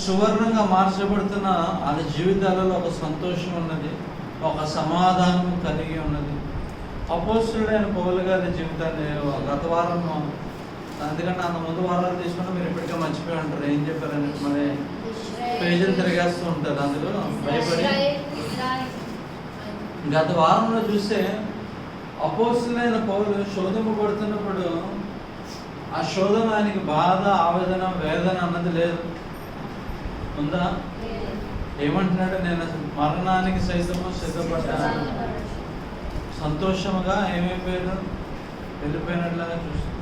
సువర్ణంగా మార్చబడుతున్న వాళ్ళ జీవితాలలో ఒక సంతోషం ఉన్నది, ఒక సమాధానం కలిగి ఉన్నది. అపోస్తుడైన పౌలు గారి జీవితాన్ని గత వారం, అందుకంటే అంత ముందు వారాలు తీసుకున్నా మీరు ఇప్పటికే మర్చిపోయి ఉంటారు ఏం చెప్పారని. మరి పేజీలు తిరిగేస్తూ ఉంటారు అందులో భయపడి. గత వారంలో చూస్తే అపోస్తుడైన పౌలు శోధింపబడుతున్నప్పుడు ఆ శోధన ఆయనకి బాధ, ఆవేదన, వేదన అన్నది లేదు. ఉందా? ఏమంటున్నాడు? నేను మరణానికి సైతము సిద్ధపడ్డాను. సంతోషముగా ఏమైపోయారు? వెళ్ళిపోయినట్లుగా చూస్తాం.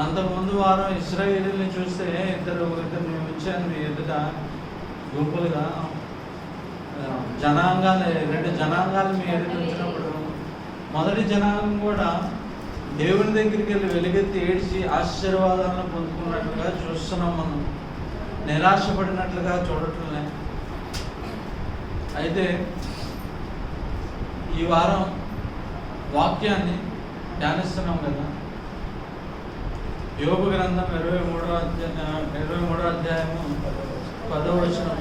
అంతకుముందు వారం ఇశ్రాయేలీని చూస్తే ఇద్దరు వచ్చాను ఎదుట గుంపులుగా జనాంగాలు, 2 జనాంగాలు మీ ఎదుట వచ్చినప్పుడు మొదటి జనాంగం కూడా దేవుని దగ్గరికి వెళ్ళి వెలుగెత్తి ఏడ్చి ఆశీర్వాదాలను పొందుకున్నట్లుగా చూస్తున్నాం మనం. నిరాశపడినట్లుగా చూడట్లే. అయితే ఈ వారం వాక్యాన్ని ధ్యానిస్తున్నాం కదా. యోబు గ్రంథం 23వ అధ్యాయము 10వ వచనం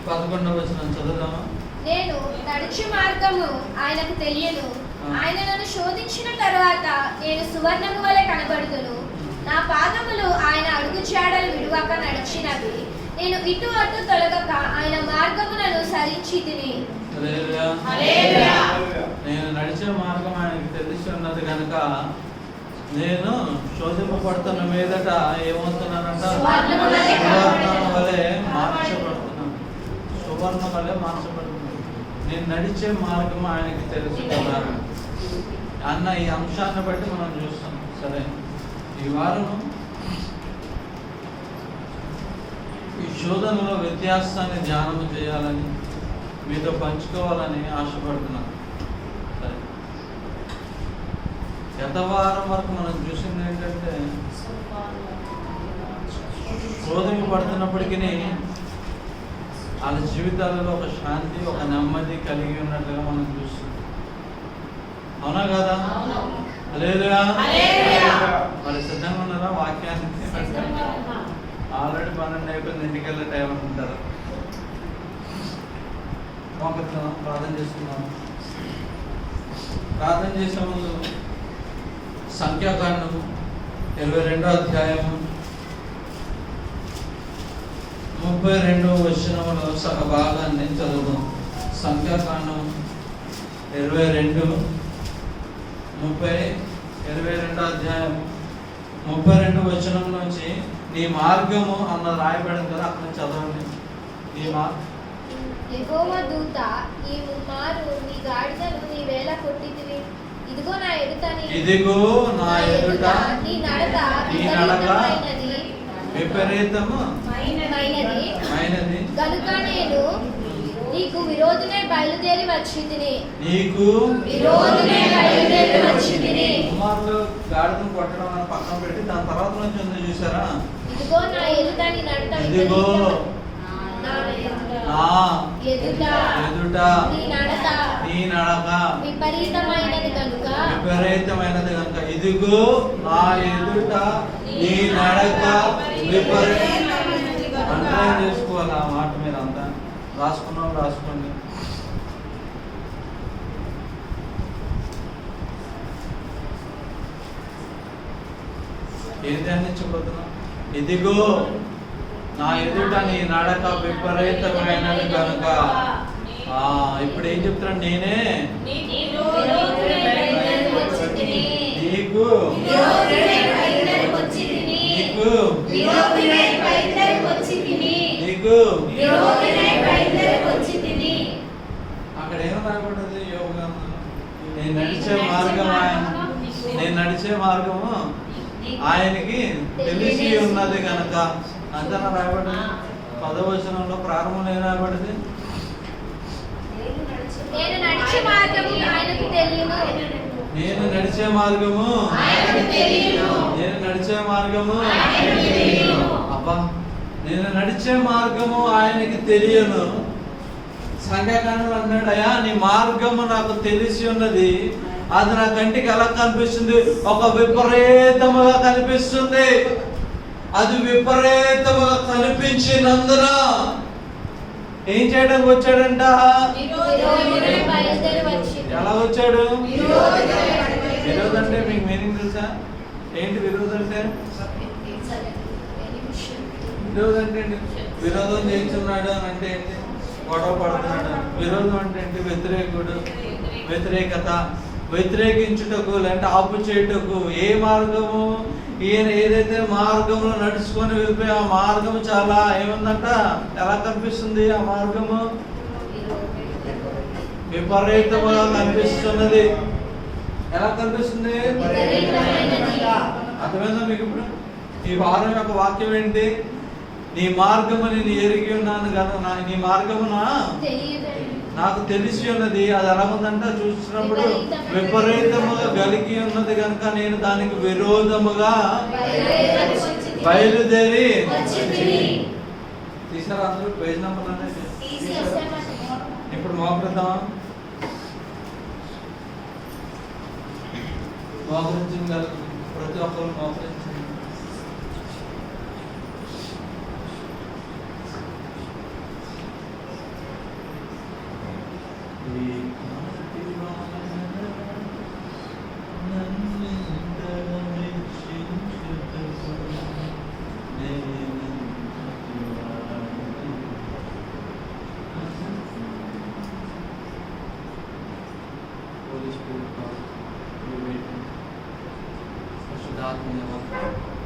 11వ వచనం చదువుదామా? నేను నడిచే మార్గము ఆయనకు తెలియను. ఆయన నన్ను శోధించిన తర్వాత నేను సువర్ణము వలె కనబడుదును. నా పాదములు ఆయన అడుగు జాడలు విడువక నడిచినవి. నేను ఇటు అటు తొలగక ఆయన మార్గములను సరించి తిని. నేను నడిచే మార్గం ఆయనకు తెలిసి ఉన్నది కనుక నేను శోధింపబడుతున్న మీదట ఏమవుతున్నానంట? సువర్ణం వలె మార్చబడుతున్నాను. సువర్ణం వలె మార్చబడుతున్నాను. నేను నడిచే మార్గం ఆయనకి తెలుసు కదా అన్న ఈ అంశాన్ని బట్టి మనం చూస్తాం. సరే, ఈ వారం ఈ శోధనలో వ్యత్యాసాన్ని ధ్యానం చేయాలని మీతో పంచుకోవాలని ఆశపడుతున్నాను. సరే, గత వారం వరకు మనం చూసింది ఏంటంటే శోధింపబడుతున్నప్పటికీ వాళ్ళ జీవితాలలో ఒక శాంతి, ఒక నెమ్మది కలిగి ఉన్నట్లుగా మనం చూస్తున్నాం. అవునా కదా? హల్లెలూయా. మరి సిద్ధంగా ఉన్నారా వాక్యానికి? ఆల్రెడీ 12 అయిపోయింది, ఇంటికి వెళ్ళే టైం అనుకుంటారు. ప్రార్థన చేసుకున్నాం. ప్రార్థన చేసే ముందు సంఖ్యాకాండము 22వ అధ్యాయము 32వ వచనములో సగ భాగాన్ని చదువుదాం. సంఖ్యాకాండం 22వ అధ్యాయం 32వ వచనం నుంచి నీ మార్గము అన్న రాయబడింది కదా, అక్కడ చదవండి. నీ యెహోవా దూత ఈ ముమ్మారు నీ గాడిదను నీ వేళ కొట్టితివి. ఇదిగో నా ఎదుట నీ నడక విపరీతమైనది కనుక నేను నీకు విరోధునే బయలుదేరి వచ్చితిని. కుమారులు గాడిదను కొట్టడం అని పక్కన పెట్టి దాని తర్వాత నుంచి ఉంది చూసారా? ఇదిగో నా ఎదుట నీ నడక నీ నడక విపరీతమైనది కనుక ఇదిగో నా ఎదుట నీ నడక అండర్లైన్ చేసుకోవాలి. ఆ మాట మీరు అంతా రాసుకోండి. ఏది అందించబోతున్నా? ఇదిగో నా ఎదుట నీ నడక విపరీతమైనది కనుక. ఇప్పుడు ఏం చెప్తున్నాను? నేనే నీకు అక్కడ ఏం రాయబడ్డది? యోగం నేను నడిచే మార్గము ఆయనకి తెలిసి ఉన్నది కనుక అంతా రాయబడ్డది. 10వ వచనంలో ప్రారంభంలో ఏం రాయబడ్డది? నేను నడిచే మార్గము ఆయనకు తెలియను. నేను నడిచే మార్గము అబ్బా, నేను నడిచే మార్గము ఆయనకి తెలియను. సంఖ్యాకాండంలో అన్నాడు, అయ్యా నీ మార్గము నాకు తెలిసి ఉన్నది. అది నా కంటికి ఎలా కనిపిస్తుంది? ఒక విపరీతముగా కనిపిస్తుంది. అది విపరీతముగా శోధించినందున ఏం చేయడానికి వచ్చాడంట? ఎలా వచ్చాడు? విరోధం అంటే మీకు మీనింగ్ తెలుసా? ఏంటి విరోధం అంటే? విరోధం అంటే విరోధం చేస్తున్నాడు అని అంటే ఏంటి? గొడవ పడుతున్నాడు. విరోధం అంటే ఏంటి? వ్యతిరేకుడు, వ్యతిరేకత, వ్యతిరేకించుటకు లేదంటే ఆపు చేయుటకు. ఏ మార్గము? ఈయన ఏదైతే మార్గంలో నడుచుకొని వెళ్ళిపోయి ఆ మార్గము చాలా ఏముందంట? ఎలా కనిపిస్తుంది? ఆ మార్గము విపరీతముగా కనిపిస్తున్నది. ఎలా కనిపిస్తుంది? అర్థమైందా మీకు? ఇప్పుడు ఈ వారం యొక్క వాక్యం ఏంటి? నీ మార్గము నేను ఎరిగి ఉన్నాను కనుక నీ మార్గము నాకు తెలిసి ఉన్నది. అది ఎలా ఉందంట? చూసినప్పుడు విపరీతముగా కలిగి ఉన్నది కనుక నేను దానికి విరోధముగా బయలుదేరి. తీసారా అందరూ? పేజ్ నెంబర్ అనేది ఇప్పుడు మోకరిద్దామా? మోకరించింది ప్రతి ఒక్కరు మోకరించింది.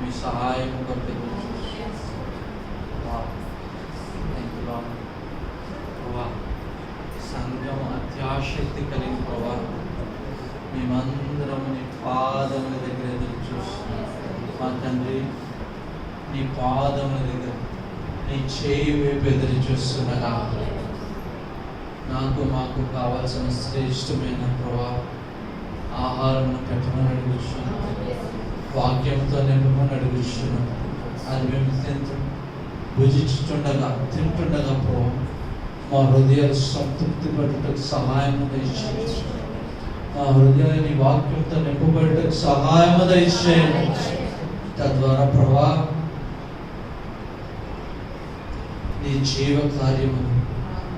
మీ సహాయం సంఘం అత్యాశక్తి కలిగిన ప్రభా, మేమందరం నీ పాదముల దగ్గర ఎదురు చూస్తున్నాం. మా తండ్రి, నీ పాదముల దగ్గర నీ చేయి వైపు ఎదురు చూస్తున్నాగా మాకు కావాల్సిన శ్రేష్టమైన ప్రభా ఆహారం పెట్టమని అడుగుతున్నాం. వాక్యంతో నింపమని అడుగుతున్నాం. అది మేము భుజిస్తుండగా తింటుండగా ప్రభా మా హృదయాలు సంతృప్తి పడటకు సహాయం దయచేయండి. మా హృదయాన్ని వాక్యంతో నింపబడటకు సహాయం దయచేయండి. తద్వారా ప్రభా నీ జీవ కార్యము,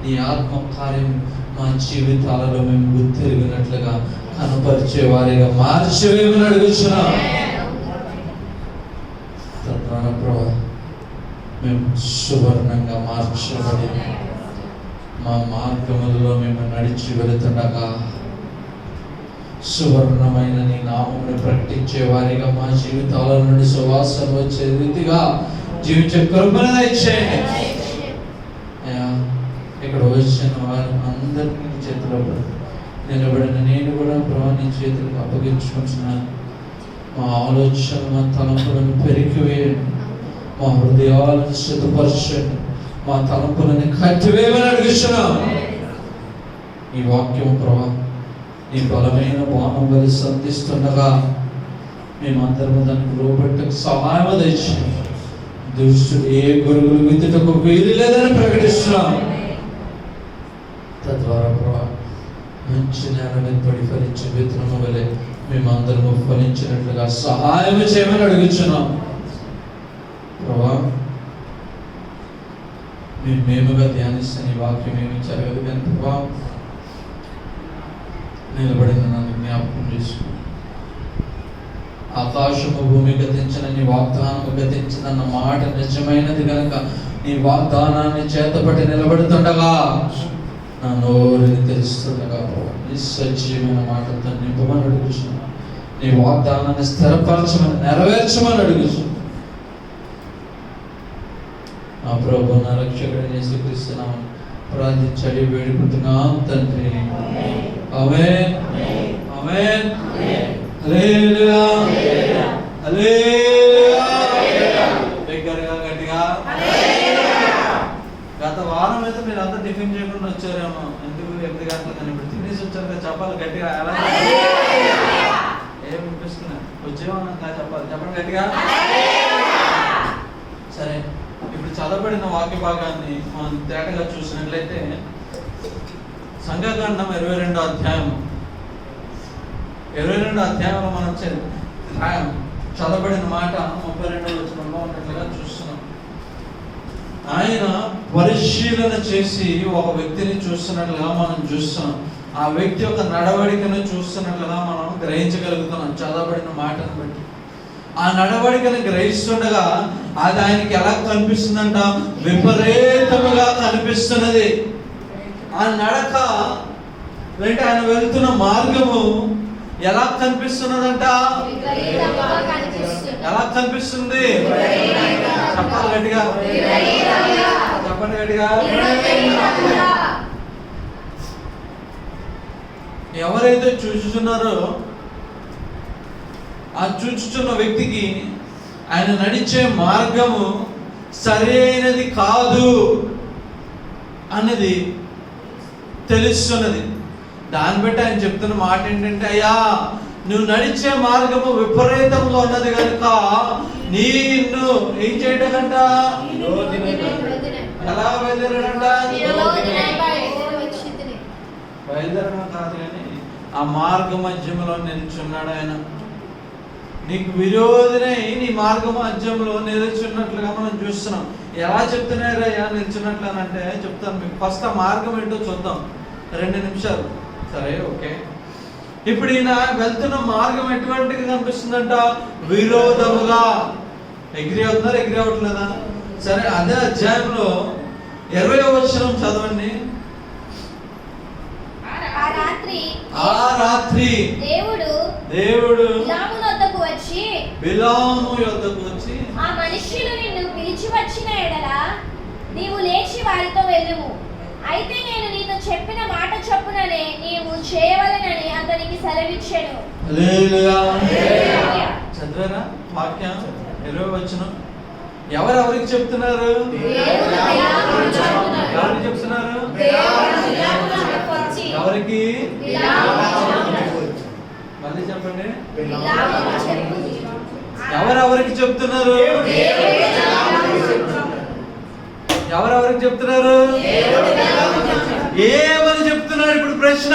నీ ఆత్మ కార్యము మా జీవితాలలో మేము గుర్తిరిగినట్లుగా కనపరిచే వారిగా మార్చివేయమని అడుగుతున్నాం. తద్వారా ప్రభా మేము సువర్ణంగా మార్చబడి మా మార్గములలో మేము నడిచి వెళుతుండగా సువర్ణమైన నీ నామమును ప్రకటించే వారిగా మా జీవితాల నుండి సువాసన వచ్చే రీతిగా జీవించే కృపను దయచేయండి. ఇక్కడ వచ్చిన వారు అందరినీ చేతిలో నిలబడిన నేను కూడా ప్రభా నీ చేతులకు అప్పగించుకుంటున్నాను. మా ఆలోచన మా తలంపులను పెరిగివేయండి. మా హృదయాలను సిద్ధపరచండి. మా తలంపులని కట్టివేయమని అడుగుతున్నాం. ఈ వాక్యం ప్రభా నీ బలమైన బాణం వలె సంధిస్తుండగా మేమందరము దానికి లోబట్టకు సహాయం దయచేయండి. దుష్టుడు ఏ గురుగులు విత్తుటకు వీలు లేదని ప్రకటిస్తున్నాం. తద్వారా ప్రభా మంచి నేల మీద పడి ఫలించే విత్తనము వలె మేమందరము ఫలించినట్లుగా సహాయం చేయమని అడుగుతున్నాం. ప్రభా మేముగా ధ్యానిస్తున్న ఈ వాక్యం ఏమి చదవదు కానీ ప్రభా నిలబడిన నన్ను జ్ఞాపకం చేసుకో. ఆకాశము భూమి గతించిన నీ వాగ్దానము గతించిన మాట నిజమైనది కనుక నీ వాగ్దానాన్ని చేతపట్టి నిలబడుతుండగా నా నోరుని తెలుస్తుండగా నీ సజీవమైన మాటలతో నింపమని అడుగుచున్నా. నీ వాగ్దానాన్ని స్థిరపరచమని నెరవేర్చమని అడుగుచున్నా. నా ప్రభు నా రక్షకుడిని యేసుక్రీస్తునామమున ప్రార్థించి వేడుకుంటున్నాం తండ్రి. ఆమేన్ ఆమేన్ హల్లెలూయా హల్లెలూయా. దగ్గరగా గట్టిగా గత వారం అయితే మీరు అంతా టిఫిన్ చేయకుండా వచ్చారేమో. ఎందుకు 8 గంటలకు కానీ ఇప్పుడు తినేసి వచ్చారు కదా, చెప్పాలి గట్టిగా. ఎలా ఏం వినిపిస్తున్నా వచ్చేమన్నా చెప్పాలి, చెప్పండి గట్టిగా. సరే, ఇప్పుడు చదవబడిన వాక్య భాగాన్ని మనం తేటగా చూసినట్లయితే సంఖ్యాకాండం 22వ అధ్యాయం 22వ అధ్యాయంలో మనం చదవబడిన మాట 32వ వచనంలో ఉన్నట్లుగా చూస్తున్నాం. ఆయన పరిశీలన చేసి ఒక వ్యక్తిని చూస్తున్నట్లుగా మనం చూస్తున్నాం. ఆ వ్యక్తి యొక్క నడవడికను చూస్తున్నట్లుగా మనం గ్రహించగలుగుతున్నాం చదవబడిన మాటను బట్టి. ఆ నడవడికను గ్రహిస్తుండగా అది ఆయనకి ఎలా కనిపిస్తుందంట? విపరీతముగా కనిపిస్తున్నది. ఆ నడక లేదంటే ఆయన వెళ్తున్న మార్గము ఎలా కనిపిస్తున్నదంట? ఎలా కనిపిస్తుంది? చెప్పాలి గట్టిగా, చెప్పండి గట్టిగా. ఎవరైతే చూచుచున్నారో ఆ చూచుచున్న వ్యక్తికి ఆయన నడిచే మార్గము సరైనది కాదు అన్నది తెలుస్తున్నది. దాన్ని బట్టి ఆయన చెప్తున్న మాట ఏంటంటే, అయ్యా నువ్వు నడిచే మార్గము విపరీతంగా ఉన్నది కనుక నిన్ను ఏం చేయటంట? ఎలా బయలుదేరాడంట? బయలుదేరడం కాదు కానీ ఆ మార్గ మధ్యంలో నిల్చున్నాడు ఆయన. నీకు విరోధినై నీ మార్గ మధ్యంలో నిల్చున్నట్లుగా మనం చూస్తున్నాం. ఎలా చెప్తున్నారయ్యా నిల్చున్నట్లు అని అంటే చెప్తాను మీకు. ఫస్ట్ ఆ మార్గం ఏంటో చూద్దాం, 2 నిమిషాలు. సరే, ఓకే. ఇప్పుడు ఈయన వెళ్తున్న మార్గం ఎటువంటిగా కనిపిస్తుందంట? విరోధముగా. ఎగ్రీ అవుతున్నారు? ఎగ్రీ అవ్వట్లేదా? సరే, అదే అధ్యాయంలో 20వ వచనం చదవండి. ఆ రాత్రి దేవుడు బిలాము యొద్దకు వచ్చి ఆ మనుష్యులు నిన్ను పిలిచి వచ్చిన ఎడల నీవు లేచి వారితో వెళ్ళుము. అయితే నేను నీతో చెప్పిన మాట చొప్పుననే నీవు చేయవలెనని అతనికి సెలవిచ్చాను. చదివారా వాక్యం? 20వ వచనం. ఎవరెవరికి చెప్తున్నారు? ఎవరికి చెప్తున్నారు? ఎవరికి? మళ్ళీ చెప్పండి. ఎవరెవరికి చెప్తున్నారు? ఎవరెవరికి చెప్తున్నారు? ఏమని చెప్తున్నాడు? ఇప్పుడు ప్రశ్న,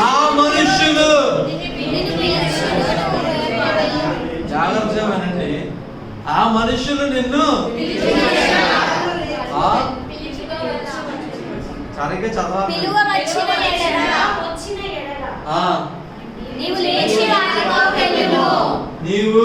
ఆ మనుష్యులు. జాగ్రత్తగానండి. ఆ మనుష్యులు నిన్ను సరిగ్గా చదవాలి. నీవు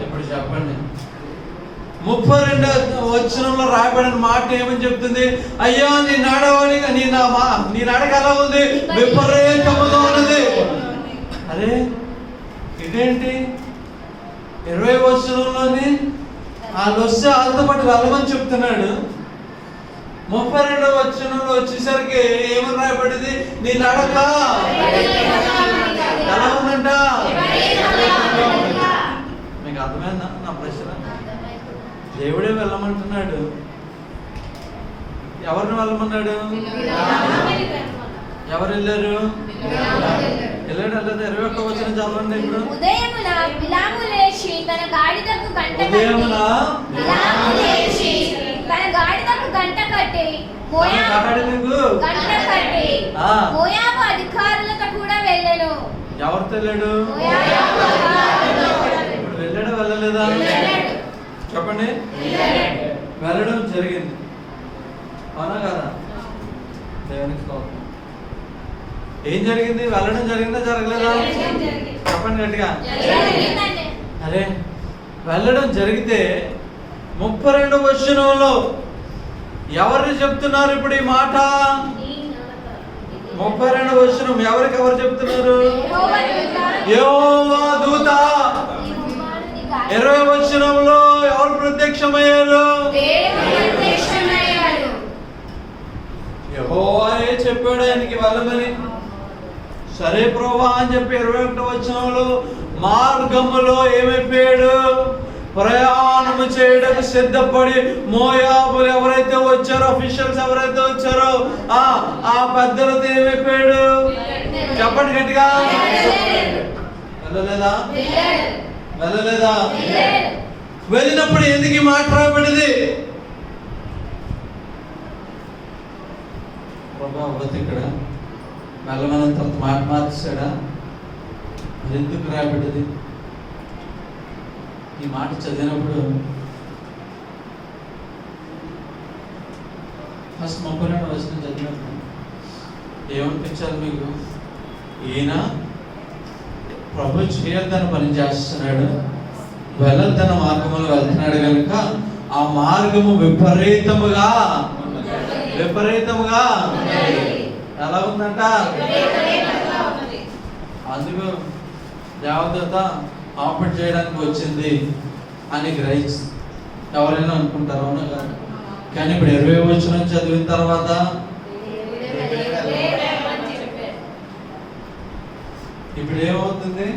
ఇప్పుడు చెప్పండి. 32వ వచనంలో రాయబడిన మాట ఏమని చెప్తుంది? అయ్యా నీ నడక ఎలా ఉంది? విపరీతముగా ఉన్నది. అరే ఇదేంటి? 20వ వచనంలోని వాళ్ళు వస్తే వాళ్ళతో పాటు వెళ్ళమని చెప్తున్నాడు. 32వ వచనంలో వచ్చేసరికి ఏమని రాయబడింది? నీ నడక ఎలా ఉందంట? మీకు అర్థమైందా నా ప్రశ్న? దేవుడే వెళ్ళమంటున్నాడు. ఎవరిని వెళ్ళమన్నాడు? ఎవరు వెళ్ళారు? వెళ్ళాడు. 21వ వచనం చదవండి. ఇప్పుడు ఉదయమున బిలాము లేచి తన గాడిదకు గంట కట్టి మోయాబు అధికారులతో కూడా వెళ్ళాడు. ఎవరితో వెళ్ళాడు? ఇప్పుడు వెళ్ళాడు వెళ్ళలేదా? చెప్పండి. వెళ్ళడం జరిగింది, అవునా కదా? దేవునికి స్తోత్రం. ఏం జరిగింది? వెళ్ళడం జరిగిందా జరగలేదా? చెప్పండి గట్టిగా. అరే వెళ్ళడం జరిగితే 32వ వచనంలో ఎవరు చెప్తున్నారు ఇప్పుడు ఈ మాట? 32వ వచనం ఎవరికి ఎవరు చెప్తున్నారు? యెహోవా దూత. 20వ వచనంలో ఎవరు ప్రత్యక్షమయ్యారు? యెహోవాయే చెప్పాడు ఆయనకి వెళ్ళమని. సరే ప్రభువా అని చెప్పి 21వ వచనంలో మార్గములో ఏమైపోయాడు? ప్రయాణము చేయడానికి సిద్ధపడి మోయాబులు ఎవరైతే వచ్చారో, అఫీషియల్స్ ఎవరైతే వచ్చారో ఆ పెద్దలతో ఏమైపోయాడు? చెప్పండి గట్టిగా. వెళ్ళలేదా? వెళ్ళలేదా? వెళ్ళినప్పుడు ఎందుకు మాట రాబడింది? ప్రభు అవ్వదు ఇక్కడ వెళ్ళమన్న తర్వాత మాట మార్చాడా? మరి ఎందుకు రాబడ్డది? ఈ మాట చదివినప్పుడు ఫస్ట్ 32వ వచనం చదివినప్పుడు ఏమనిపించాలి మీకు? ఈయన ప్రభు చేయొద్దని పని చేస్తున్నాడు, వెళ్ళొద్దన్న మార్గంలో వెళ్తున్నాడు కనుక ఆ మార్గము విపరీతముగా ఎలా ఉందంట? అందుకు దేవదూత ఆపరేట్ చేయడానికి వచ్చింది అని గ్రహించి ఎవరైనా అనుకుంటారు, అవునా కాదు? కానీ ఇప్పుడు 20వ వచనం చదివిన తర్వాత ఇప్పుడు ఏమవుతుంది?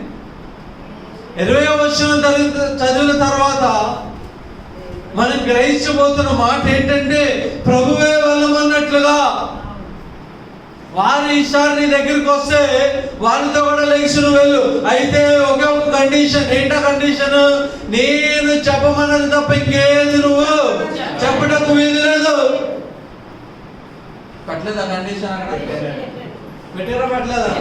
20వ వచనం చదివిన తర్వాత మనం గ్రహించబోతున్న మాట ఏంటంటే ప్రభువే వెళ్ళమన్నట్లుగా వారి ఈసారి నీ దగ్గరికి వస్తే వారితో కూడా లెగిసి నువ్వు వెళ్ళు. అయితే ఒకే ఒక కండిషన్. ఏంటా కండిషన్? నేను చెప్పమన్నది తప్ప ఇంకేది నువ్వు చెప్పటకు వీలు లేదు. పెట్టలేదా కండిషన్? అక్కడ పెట్టారా? పెట్టలేదా?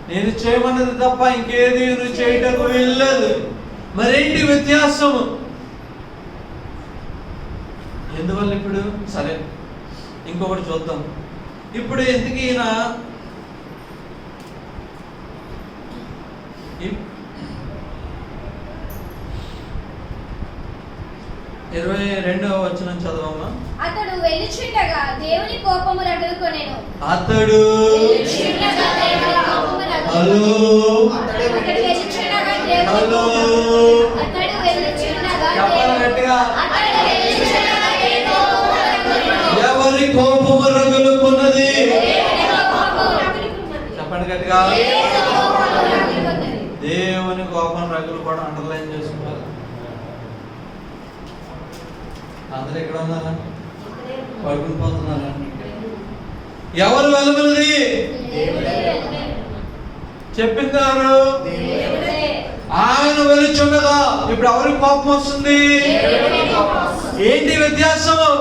నేను చేయమన్నది తప్ప ఇంకేది నువ్వు చేయటకు వీలు లేదు. మరేంటి వ్యత్యాసం? ఎందువల్ల? ఇప్పుడు సరే ఇంకొకటి చూద్దాం. ఇప్పుడు ఎందుకు ఈయన 22వ వచనం చదవమ్మా. అతడు వెళ్ళుచుండగా దేవుని కోపము రగులుకొనెను. అతడు ఎవరి కోపము రగులుకున్నది? చెప్పండి గట్టిగా. దేవుని కోపం రగులు కూడా అండర్లైన్ చేసుకోవాలి. అందరూ ఎక్కడ ఉన్నారా? పడుకుని పోతున్నారా? ఎవరు వెళ్ళమన్నది? చెప్పిందారు ఆయన వెలుచుండగా. ఇప్పుడు ఎవరికి కోపం వస్తుంది? ఏంటి వ్యత్యాసము?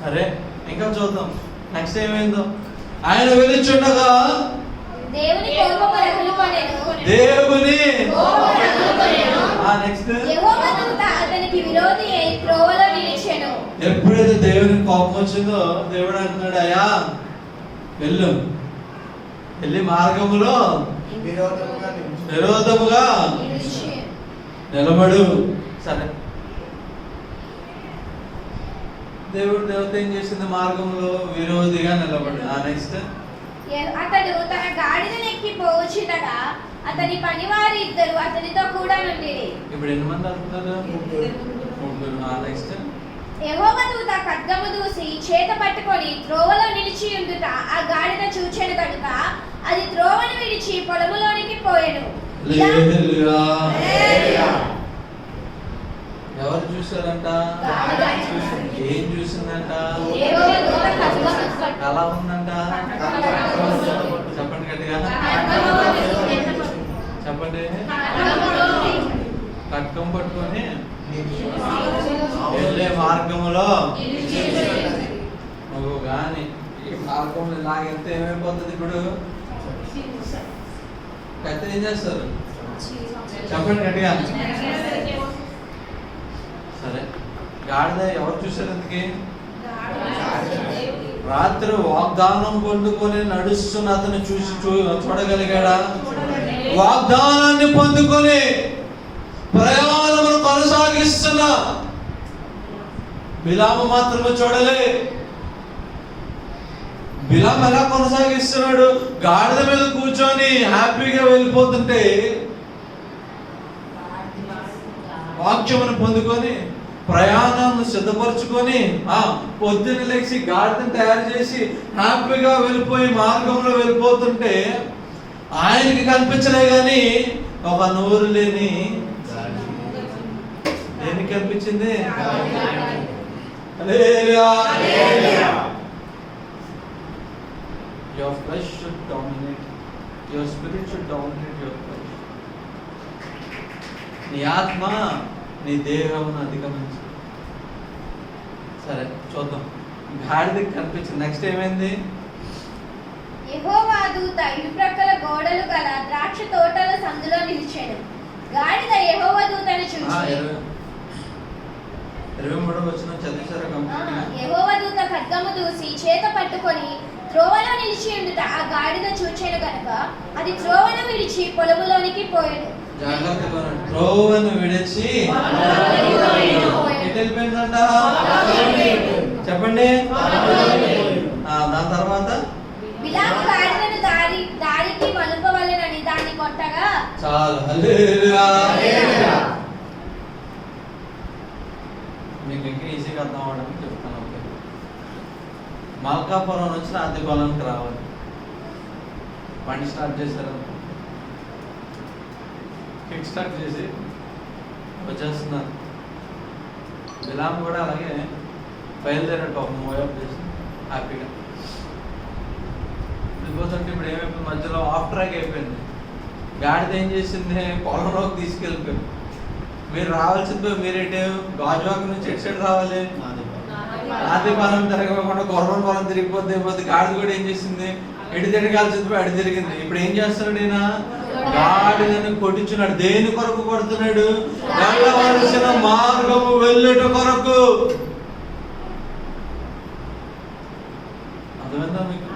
సరే ఇంకా చూద్దాం నెక్స్ట్ ఏమైందో. ఆయన వెలుచుండగా దేవుని కోపము రగులుకొనెను. నెక్స్ట్ యెహోవా దూత అతనికి విరోధి అయి త్రోవలో నిలిచెను. ఎప్పుడైతే దేవునికి కోపం వచ్చిందో దేవుడు అంటున్నాడు, అయ్యా వెళ్ళు, వెళ్ళి మార్గములో విరోధముగా నిలబడు. సరే దేవత ఏం చేసింది? మార్గంలో విరోధిగా నిలబడు. నెక్స్ట్ అతడు తన గాడిదను ఎక్కి పోవచ్చుండగా అతని పనివారి ఇద్దరు అతనితో కూడా నుండిరి. ఇప్పుడు ఎన్ని మంది వెళ్తున్నారు? ముగ్గురు. నెక్స్ట్ యెహోవా దూత ఖడ్గము దూసి చేత పట్టుకొని త్రోవలో నిలిచి ఉండుట ఆ గాడిద చూచెను కనుక అది త్రోవను విడిచి పొలములోనికి పోయెను. ఎవరు చూసారంట? ఏం చూసిందంట? ఎలా ఉందంట? చెప్పండి గట్టిగా చెప్పండి. ఖడ్గం పట్టుకొని వెళ్ళే మార్గములో నువ్వు కానీ ఈ మార్గంలో లాగెళ్తే ఏమైపోతుంది? ఇప్పుడు పెద్ద ఏం చేస్తారు? చెప్పండి గట్టిగా. సరే గాడిద ఎవరు చూసారు? అందుకే రాత్రి వాగ్దానం పొందుకొని నడుస్తున్న అతను చూసి చూడగలిగాడా? వాగ్దానాన్ని పొందుకొని ప్రయాణమును కొనసాగిస్తున్న బిలాము మాత్రమే చూడలే. బిలాము ఎలా కొనసాగిస్తున్నాడు? గాడిద మీద కూర్చొని హ్యాపీగా వెళ్ళిపోతుంటే వాక్యమును పొందుకొని ప్రయాణాన్ని సిద్ధపరచుకొని పొద్దున్న లేచి గాడిదను తయారు చేసి హ్యాపీగా వెళ్ళిపోయి మార్గంలో వెళ్ళిపోతుంటే ఆయనకి కనిపించలే కానీ ఒక నోరు లేని దేనికి కనిపించింది? Your flesh should dominate. Your spirit should dominate your flesh. నీ ఆత్మ నీ దేహమును అధిగమించు. సరే చూద్దాం. గాడిదకి కనిపించింది. నెక్స్ట్ ఏమైంది? యెహోవా దూత ఇరుప్రక్కల గోడలు గల ద్రాక్ష తోటల సందులో నిలిచాడు. గాడిద యెహోవా దూతను చూచి 23వ వచనం చదివేశారా కంప్లీట్గా? యెహోవా దూత ఖడ్గము దూసి చేత పట్టుకొని త్రోవలో నిలిచి ఉండుట ఆ గాడిద చూచెను గనుక అది త్రోవను విడిచి పొలములోనికి పోయాడు. జాగ్రత్తగా త్రోవను విడిచి ఎటు వెళ్ళిపోయిందంట? చెప్పండి. దాని తర్వాత బిలాము గాడిదను దారికి మలుపవలెనని దాన్ని కొట్టగా చాలు. హల్లెలూయా. మీకు ఇంకా ఈజీగా అర్థం అవడానికి చెప్తాను. ఓకే, మల్కాపురం నుంచి అద్దె పొలానికి రావాలి. బండి స్టార్ట్ చేశారు, కిక్ స్టార్ట్ చేసి వచ్చేస్తున్నారు. బిలాము కూడా అలాగే బయలుదేరాడు ఒక మూవప్ చేసి హ్యాపీగా వెళ్ళిపోతుంటే ఇప్పుడు ఏమైపోయింది? మధ్యలో ఆఫ్ ట్రాక్ అయిపోయింది. గాడిద ఏం చేసింది? పొలంలోకి తీసుకెళ్ళిపోయింది. మీరు రావాల్సింది మీరేంటి? గాజువాక నుంచి ఎటు సైడ్ రావాలి? ఆది పొలం తిరగకుండా గొర్రెల పొలం తిరిగిపోతే అయిపోతే. గాడిద కూడా ఏం చేసింది? ఎటు తిరగాల్సింది అటు తిరిగింది. ఇప్పుడు ఏం చేస్తున్నాడు ఈయన? గాడిదని కొట్టించున్నాడు. దేని కొరకు కొడుతున్నాడు? వెళ్ళవలసిన మార్గము వెళ్ళుట కొరకు. అర్థమైందా మీకు?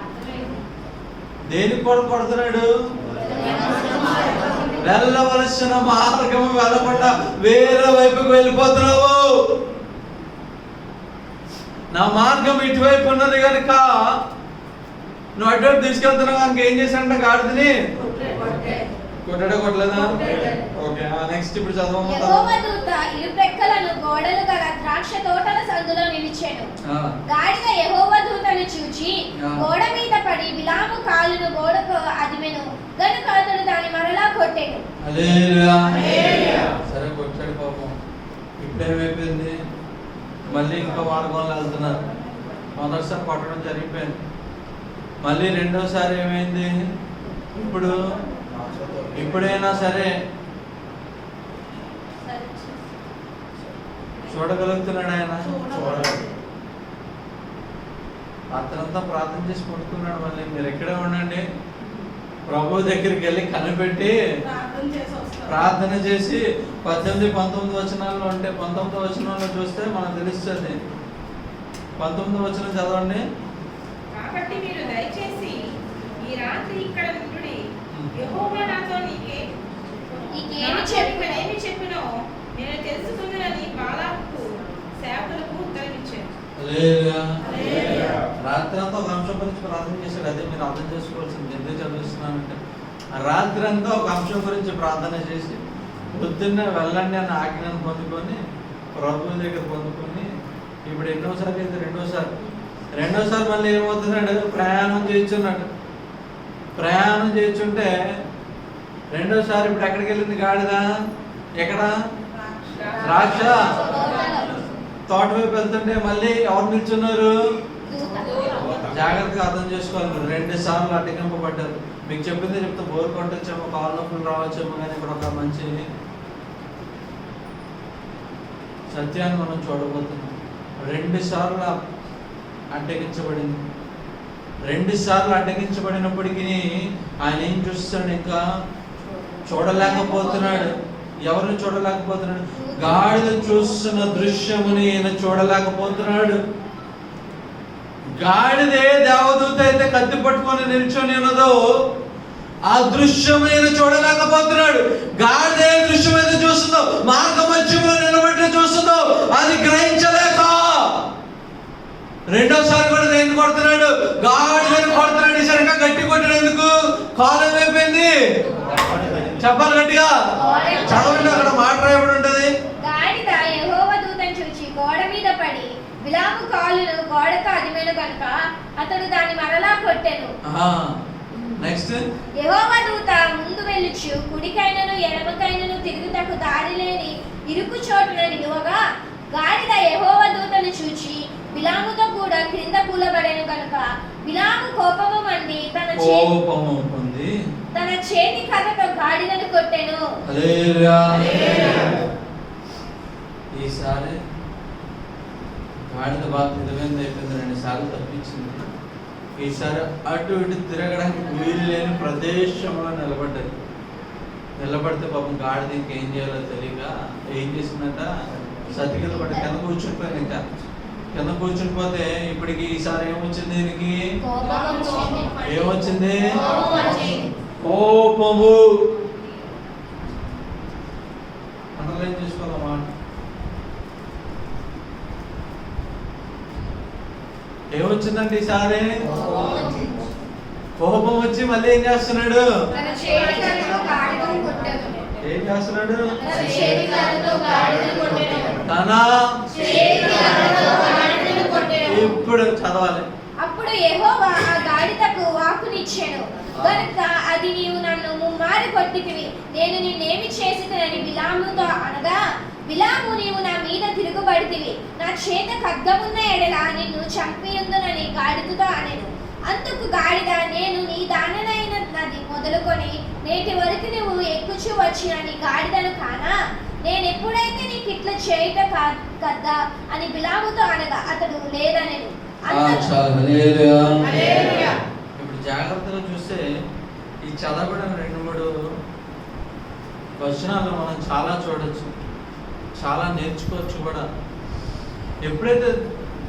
దేని కొరకు కొడుతున్నాడు? వెళ్ళవలసిన మార్గము వెళ్ళకుండా వేరే వైపుకు వెళ్ళిపోతున్నావు. నా మార్గం ఇటువైపు ఉన్నది కనుక నువ్వు అటువైపు తీసుకెళ్తున్నావు కనుక ఏం చేశాడంట? గాడిదని కొట్టాడా కొట్టలేదా? ఓకే, నెక్స్ట్ ఇప్పుడు చదవము. యెహోవా దూత ఇరుప్రక్కలను గోడలు గల ద్రాక్ష తోటల సందులో నిలిచాడు. గాడిద యెహోవా దూతను చూచి గోడ మీద పడి బిలాము కాలును గోడకు అదిమెను గనుక అతడు దాన్ని మరలా కొట్టెను. హల్లెలూయా. సరే కొట్టాడు పాపం. ఇప్పుడు ఏమైపోయింది? మళ్ళీ ఇంకో మార్గంలో వెళ్తున్నారు. మొదటిసారి కొట్టడం జరిగిపోయింది. మళ్ళీ రెండోసారి ఏమైంది? ఇప్పుడైనా సరే చూడగలుగుతున్నాడు ఆయన. రాత్రంతా ప్రార్థన చేసి పడుకున్నాడు. మళ్ళీ మీరు ఎక్కడే ఉండండి, ప్రభు దగ్గరికి వెళ్ళి కనిపెట్టి ప్రార్థన చేసి 18, 19 వచనాల్లో ఉంటే 19వ వచనంలో చూస్తే మనకు తెలుస్తుంది. 19వ వచనం చదవండి. కాబట్టి మీరు దయచేసి ఈ రాత్రి ఇక్కడ నుండి యెహోవా నాతో నీకేమి చెప్పినో నేను తెలుసుకుందునని బాలాకు సేవకులకు ఉత్తరమిచ్చాను. రాత్రి అంతా ఒక అంశం గురించి ప్రార్థన చేశాడు. అదే మీరు అర్థం చేసుకోవాల్సింది. ఎందుకు చదివిస్తున్నానంటే రాత్రి అంతా ఒక అంశం గురించి ప్రార్థన చేసి పొద్దున్నే వెళ్ళండి అన్న ఆజ్ఞను పొందుకొని ప్రభువు దగ్గర పొందుకొని ఇప్పుడు ఎన్నోసారి అయితే రెండోసారి మళ్ళీ ఏమవుతున్నాడు? ప్రయాణం చేయించున్నాడు. ప్రయాణం చేయించుంటే రెండోసారి ఇప్పుడు ఎక్కడికి వెళ్ళింది గాడిద? ఎక్కడ? ద్రాక్ష తోట వైపు వెళ్తుంటే మళ్ళీ ఎవరు నిల్చున్నారు? జాగ్రత్తగా అర్థం చేసుకోవాలి. మీరు 2 సార్లు అడ్డగింపబడ్డారు. మీకు చెప్పింది చెప్తే బోర్ కొట్టొచ్చేమో, కాళ్ళ నొప్పులు రావచ్చేమో, కానీ ఇక్కడ ఒక మంచి సత్యాన్ని మనం చూడబోతున్నాం. 2 సార్లు అడ్డగించబడింది. 2 సార్లు అడ్డగించబడినప్పటికీ ఆయన ఏం చూస్తాడు? ఇంకా చూడలేకపోతున్నాడు. ఎవరిని చూడలేకపోతున్నాడు? గాడిద చూస్తున్న దృశ్యముని ఈయన చూడలేకపోతున్నాడు. గాడిదే దేవదూత అయితే కత్తి పట్టుకొని నిల్చొని ఉన్నదో ఆ దృశ్యం ఈయన చూడలేకపోతున్నాడు. గాడిదే దృశ్యం అయితే చూస్తుందో, మార్గ మధ్యంలో నిలబెట్టి చూస్తుందో అది గ్రహించలేక రెండోసారి కూడా దేన్ని కొడుతున్నాడు? గాడిదని కొడుతున్నాడు. ఈసారిగా గట్టి కొట్టాడు. ఎందుకు? కాలం అయిపోయింది. చెప్పాలి గట్టిగా. చదవండి, అక్కడ మాట రాయబడి ఉంటది. గాడిద యెహోవా దూతను చూచి గోడ మీద పడి బిలాము కాలును గోడకు అదిమెను కనుక అతడు దాన్ని మరలా కొట్టెను. నెక్స్ట్ యెహోవా దూత ముందు వెళ్ళుచు కుడికైనను ఎడమకైనను తిరుగుటకు దారి లేని ఇరుకు చోటున నిలువగా గాడిద యెహోవా దూతను చూచి బిలాముతో కూడా క్రింద కూలబడెను కనుక బిలాము కోపము మండి తన చేతి కర్రతో గాడిదను కొట్టెను. హల్లెలూయా. ఈసారి గాడిద బాగా తెలివైంది అయిపోయింది, 2 సార్లు తప్పించింది. ఈసారి అటు ఇటు తిరగడానికి వీలు లేని ప్రదేశంలో నిలబడ్డది. నిలబడితే పాపం గాడిద ఇంకేం చేయాలో తెలియక ఏం చేసిందంట, సతికిల పడి కింద కూర్చుండిపోయింది. ఇంకా కింద కూర్చునిపోతే ఇప్పటికి ఈసారి ఏమొచ్చింది, దీనికి ఏమొచ్చింది, కోపము. అండర్లైన్ చేసుకోవాలమ్మా. ఏమొచ్చిందంటే ఈసారి కోపం వచ్చి మళ్ళీ ఏం చేస్తున్నాడు, ఏం చేస్తున్నాడు, తన ఇప్పుడు చదవాలి. అప్పుడు యెహోవా ఆ గాడిదకు వాక్కునిచ్చెను, గనుక అది నీవు నన్ను ముమ్మారు కొట్టితివి, నేను నిన్నేమి చేసినని బిలాముతో అనగా, బిలాము నీవు నా మీద తిరుగుబడితివి, నా చేత ఖడ్గమున్న ఎడల నిన్ను చంపియుందునని గాడిదతో అనెను. అందుకు గాడిద, నేను నీ దాననైన నది మొదలుకొని నేటి వరకు నువ్వు ఎక్కుచూ వచ్చిన నీ గాడిదను కానా, నేను ఎప్పుడైతే నీకు ఇట్లా చేయట కదా అని బిలాముతో అనగా అతడు లేదనెను. ఇప్పుడు జాగ్రత్తగా చూస్తే ఈ చదవడం 2-3 వచనాలు మనం చాలా చూడొచ్చు, చాలా నేర్చుకోవచ్చు కూడా. ఎప్పుడైతే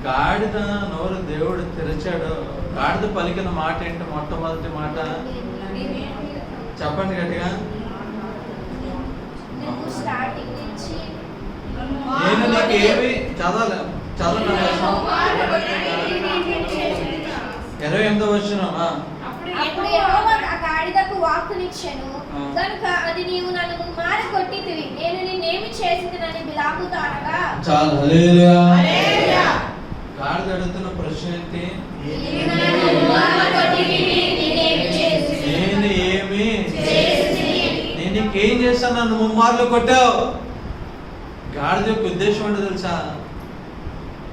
గాడిద నోరు దేవుడు తెరిచాడో, గాడిద పలికిన మాట ఏంటి, మొట్టమొదటి మాట చెప్పండి గట్టిగా. నేను నీకు ఏమి చదవాలి, చదవండి. 28వ వచనం. అప్పుడు యెహోవా ఆ గాడిదకు వాక్కునిచ్చెను, గనుక అది నీవు నన్ను ముమ్మారు కొట్టితివి, నేను నిన్నేమి చేసినని బిలాముతో అనగా. చాలు. హల్లెలూయా. గాడిద అడుగుతున్న ప్రశ్న ఏంటి, నేను నీకేం చేశాను, నన్ను ముమ్మార్లు కొట్టావు. గాడిద యొక్క ఉద్దేశం ఏంటో తెలుసా,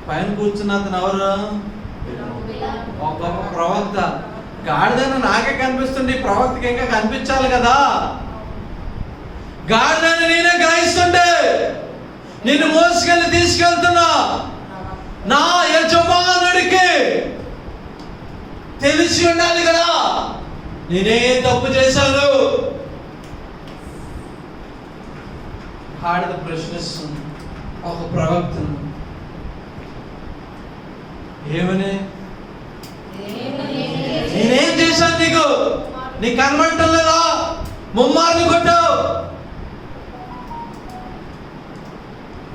పైన కూర్చున్న అతను ఎవరు, ఒక గొప్ప ప్రవక్త. గాడిదను నాకే కనిపిస్తుంది, ప్రవక్తకి ఇంకా కనిపించాలి కదా. గాడిదను నేనే గ్రహిస్తుంటే నిన్ను మోసుకెళ్ళి తీసుకెళ్తున్నా నా యజమానుడికి తెలిసి ఉండాలి కదా నేనే తప్పు చేశాను. గాడిద ప్రశ్నిస్తుంది ఒక ప్రవక్తను, ఏమని, నేనేం చేశాను నీకు, నీ కనబడటం లేదా, ముమ్మార్లు కొట్టావు.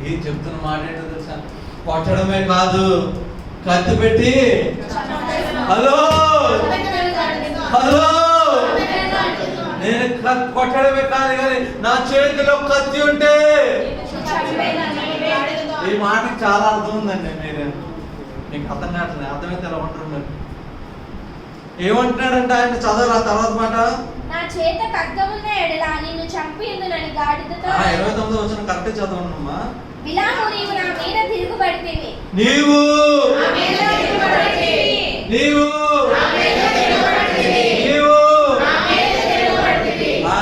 ఏం చెప్తున్న మాట ఏంటో తెలుసా, కొట్టడమే కాదు, కత్తి పెట్టి, హలో హలో, నేను కొట్టడమే కాదు కానీ నా చేతిలో కత్తి ఉంటే. ఈ మాటకి చాలా అర్థం ఉందండి. మీకు అర్థం కావట్లేదు, అర్థమైతే ఎలా ఉంటున్నారు. ఏమంటున్నాడంటే ఆయన చదవాలి ఆ తర్వాత మాట, నా చేత ఖడ్గమున్న ఎడల నిన్ను చంపియుందునని గాడిదతో. 29వ వచనం కరెక్ట్ చదవనమ్మా. బిలాము నీవు నా మీద తిరుగుబడితివి, నీవు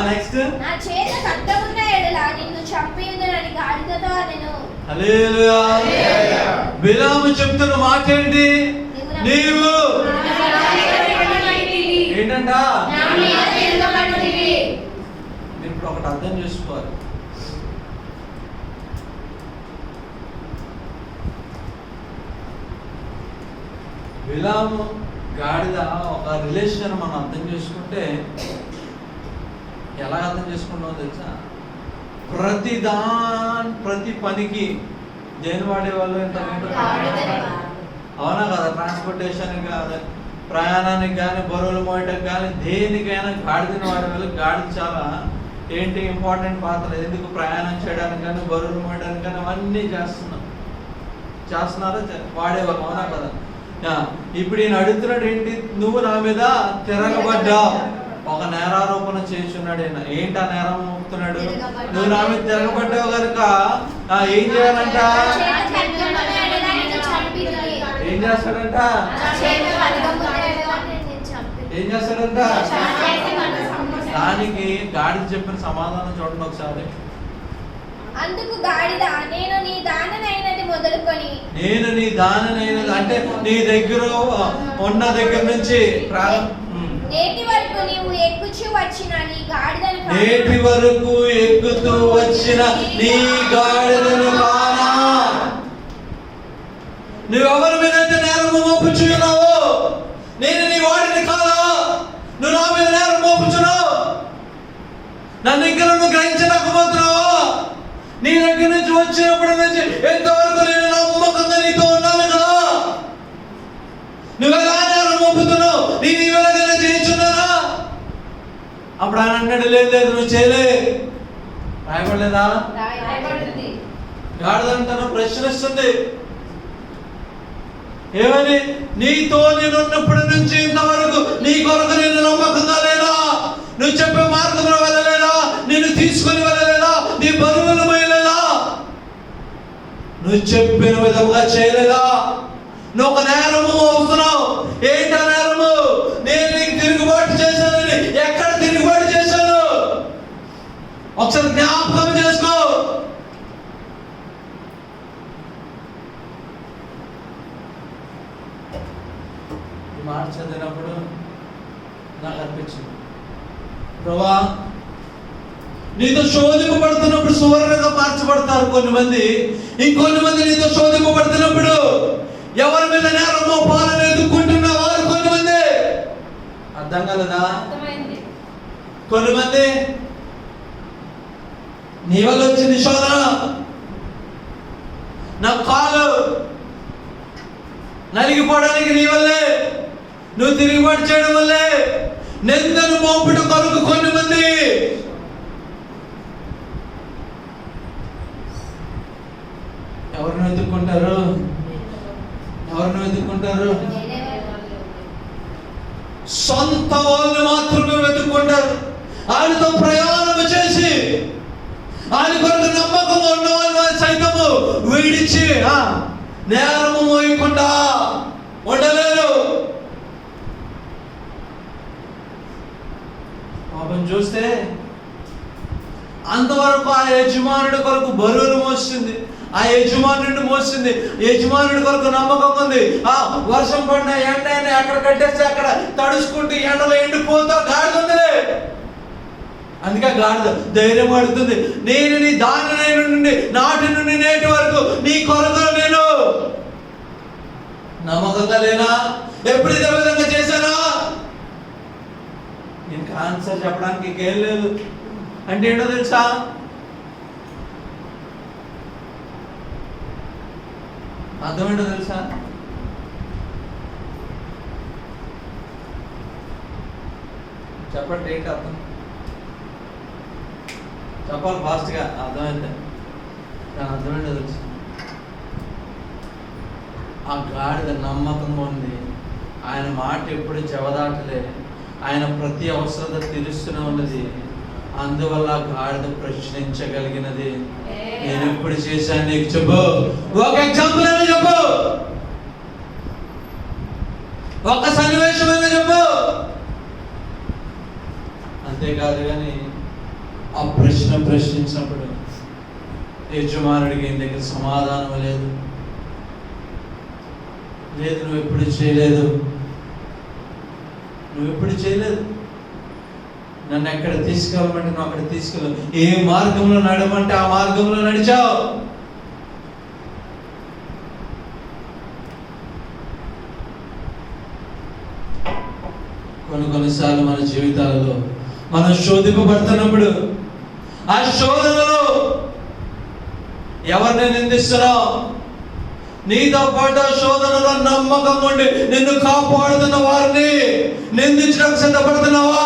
నెక్స్ట్, నా చేత ఖడ్గమున్న ఎడల నిన్ను చంపియుందునని గాడిదతో అనెను. హల్లెలూయా. బిలాము చెప్తున్న మాట ఏంటి, నీవు ఏంటంట. మీరు ఇప్పుడు ఒకటి అర్థం చేసుకోవాలి, బిలాము గాడిద ఒక రిలేషన్ మనం అర్థం చేసుకుంటే ఎలా అర్థం చేసుకుంటామో తెలుసా, ప్రతి పనికి దేని వాడేవాళ్ళు ఎంత, అవునా కదా, ట్రాన్స్పోర్టేషన్ కాదు, ప్రయాణానికి కానీ, బరువులు మోయటం కానీ, దేనికైనా గాడిదని వాడేవాళ్ళు. గాడిద చాలా ఏంటి ఇంపార్టెంట్ పాత్ర. ఎందుకు, ప్రయాణం చేయడానికి కానీ, బరువులు మోయడానికి కానీ అవన్నీ చేస్తున్నారా, వాడేవాళ్ళు, అవునా కదా. ఇప్పుడు ఈయన అడుగుతున్నాడు ఏంటి, నువ్వు నా మీద తిరగబడ్డావు, ఒక నేరారోపణ చేస్తున్నాడు. ఈయన ఏంటి ఆ నేరం మోపుతున్నాడు, నువ్వు నా మీద తిరగబడ్డావు కనుక ఏం చేయాలంట, ఏం చేస్తాడంట, దానికి గాడిద చెప్పిన సమాధానం చూడండి ఒకసారి. అందుకు గాడిద, నేను నీ దాననైనది మొదలుకొని, నేను నీ దాననైనది అంటే నీ దగ్గర ఉన్న దగ్గర నుంచి నేటి వరకు నీవు ఎక్కుచూ వచ్చిన నీ గాడిదను నేటి వరకు ఎక్కుతూ వచ్చిన నీ గాడిదను కానా. నువ్వెవరి మీద అయితే నేరం మోపుచున్నావో, నేను నీ వాడిని కాదా? నువ్వు నా మీద నేరం మోపుచున్నావు. నన్ను ఇంకా నువ్వు గ్రహించలేకపోతున్నావా? నీ దగ్గర నుంచి వచ్చినప్పటి నుంచి ఎంతవరకు నేను నమ్మకంగా నీతో ఉన్నాను కదా. నువ్వు ఎలా నేరం మోపుతున్నావు? నేను ఇవ్వలేదని చేయించున్నానా? అప్పుడు ఆయన అన్నాడు, లేదు నువ్వు చేయలే. రాయబడలేదా? గాడిదంటాను ప్రశ్నిస్తుంది ఏమని? నీతో నేను ఉన్నప్పటి నుంచి ఇంతవరకు నీ కొరకు నేను నమ్మకంగా లేనా? నువ్వు చెప్పే మార్గంలో వెళ్ళలేదా? నేను తీసుకుని వెళ్ళలేదా? నీ బరువులు మోయలేదా? నువ్వు చెప్పిన విధంగా చేయలేదా? నువ్వు ఒక నేరము మోపుతున్నావు. ఏంటి ఆ నేరము? నేను నీకు తిరుగుబాటు చేశానని. ఎక్కడ తిరుగుబాటు చేశాను? ఒకసారి జ్ఞాపకం చేసుకో. మాట చదివినప్పుడు నాకు అనిపించింది, ప్రభా నీతో శోధింపబడుతున్నప్పుడు సువర్ణంగా మార్చబడతారు కొన్ని మంది. ఇంకొన్ని మంది నీతో శోధింపబడుతున్నప్పుడు ఎవరి మీద నేరం మోపాలని ఎదుర్కొంటున్న వారు కొన్ని మంది. అర్థం కలదా? కొన్ని మంది నీ వల్ల వచ్చింది శోధన, నా కాలు నలిగిపోవడానికి నీ వల్లే, నువ్వు తిరుగుబాటు చేయడం వల్లే, నిందను మోపుట కొరకు కొన్ని మంది. ఎవరిని వెతుక్కుంటారు? ఎవరిని వెతుక్కుంటారు? సొంత వాళ్ళు మాత్రమే వెతుక్కుంటారు. ఆయనతో ప్రయాణం చేసి ఆయన కొరకు నమ్మకం ఉన్న వాళ్ళు సైతము విడిచి నేరము మోయకుండా ఉండలేరు. పాపం చూస్తే అంతవరకు ఆ యజమానుడి కొరకు బరువులు మోస్తుంది, ఆ యజమానుడిని మోస్తుంది. యజమానుడి కొరకు నమ్మకం ఉంది. వర్షం పడిన ఎండ అయినా అక్కడ కట్టేస్తే అక్కడ తడుచుకుంటూ ఎండలో ఎండిపోతా గాడిద ఉందిలే. అందుకే గాడిద ధైర్యం అడుగుతుంది, నేను నీ దాని నుండి నాటి నుండి నేటి వరకు నీ కొరకు నేను నమ్మకంగా లేనా? ఎప్పుడు ఇదే విధంగా చేశానా? ఇంకా ఆన్సర్ చెప్పడానికి ఇంకేం లేదు. అంటే ఏంటో తెలుసా? అర్థమేంటో తెలుసా? చెప్పండి, ఏంటి అర్థం? చెప్పాలి ఫాస్ట్గా, అర్థమైంది. దాని అర్థమేంటో తెలుసా? ఆ గాడిద నమ్మకంగా ఉంది. ఆయన మాట ఎప్పుడు చెవదాటలే. ఆయన ప్రతి అవసరత తెలుస్తూనే ఉన్నది. అందువల్ల గాడిద ప్రశ్నించగలిగినది. నేను ఎప్పుడు చేశాను నీకు చెప్పు. ఒక ఎగ్జాంపుల్ అయినా చెప్పు, ఒక సన్నివేశమైనా చెప్పు. అంతేకాదు కానీ ఆ ప్రశ్న ప్రశ్నించినప్పుడు యజమానుడికి ఈయన దగ్గర సమాధానం లేదు. లేదు, నువ్వు ఎప్పుడు చేయలేదు, నువ్వు ఎప్పుడు చేయలేదు. నన్ను ఎక్కడ తీసుకెళ్ళమంటే నువ్వు అక్కడ తీసుకెళ్ళవు. ఏ మార్గంలో నడమంటే ఆ మార్గంలో నడిచావు. కొన్నిసార్లు మన జీవితాలలో మనం శోధింపబడుతున్నప్పుడు ఆ శోధనలో ఎవరిని నిందిస్తున్నావు? నీతో పాటు శోధనలో నమ్మకం ఉండి నిన్ను కాపాడుతున్న వారిని నిందించడానికి సిద్ధపడుతున్నావా?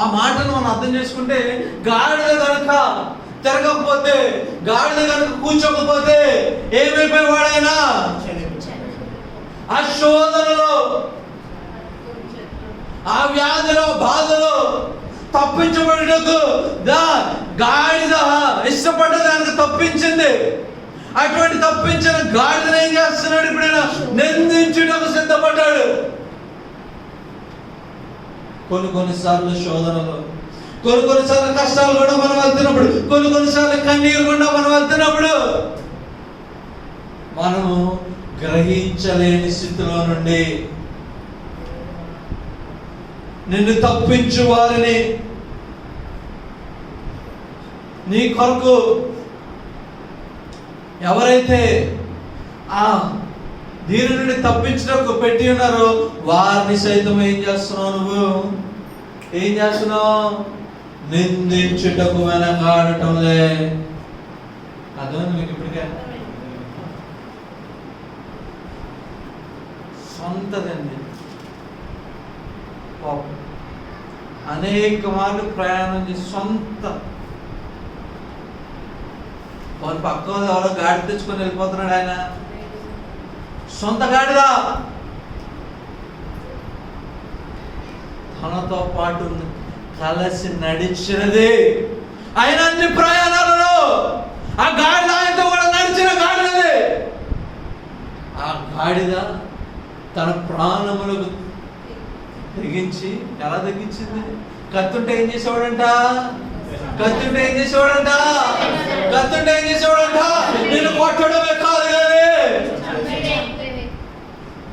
ఆ మాటను మనం అర్థం చేసుకుంటే, గాడిద కనుక తిరగకపోతే, గాడిద కనుక కూర్చోకపోతే ఏమైపోయేవాడైనా ఆ శోధనలో, ఆ వ్యాధిలో, బాధలో తప్పించబడటకు గాడిద ఇష్టపడ్డ దానికి తప్పించింది. అటువంటి తప్పించిన గాడిదను ఏం చేస్తున్నాడు? ఇప్పుడు నిందించుటకు సిద్ధపడ్డాడు. కొన్నిసార్లు శోధనలో కొన్నిసార్లు కష్టాలు కూడా మనం వెళ్తున్నప్పుడు, కొన్నిసార్లు కన్నీరు కూడా మనం వెళ్తున్నప్పుడు మనము గ్రహించలేని స్థితిలో నుండి నిన్ను తప్పించు వారిని, నీ కొరకు ఎవరైతే ఆ దీని నుండి తప్పించడానికి పెట్టి ఉన్నారో వారిని సైతం ఏం చేస్తున్నావు? నువ్వు ఏం చేస్తున్నావు? నిందించుటకు వెనకాడటంలే. అర్థమైంది మీకు ఇప్పటికే? సొంతదండి పాపం. అనేక మార్లు ప్రయాణం చేసి సొంత వాళ్ళ పక్క ఎవరో గాడి తెచ్చుకొని వెళ్ళిపోతున్నాడు ఆయన. సొంత గాడిదా తనతో పాటు కలిసి నడిచినది. ఆయన అన్ని ప్రయాణాలలో ఆ గాడిద ఆయనతో కూడా నడిచిన గాడిదది. ఆ గాడిద తన ప్రాణములకు తెగించి, ఎలా తెగించింది? కత్తుంటే ఏం చేసేవాడంట? కత్తుంటే ఏం చేసేవాడంట? నేను కొట్టడమే కాదు కానీ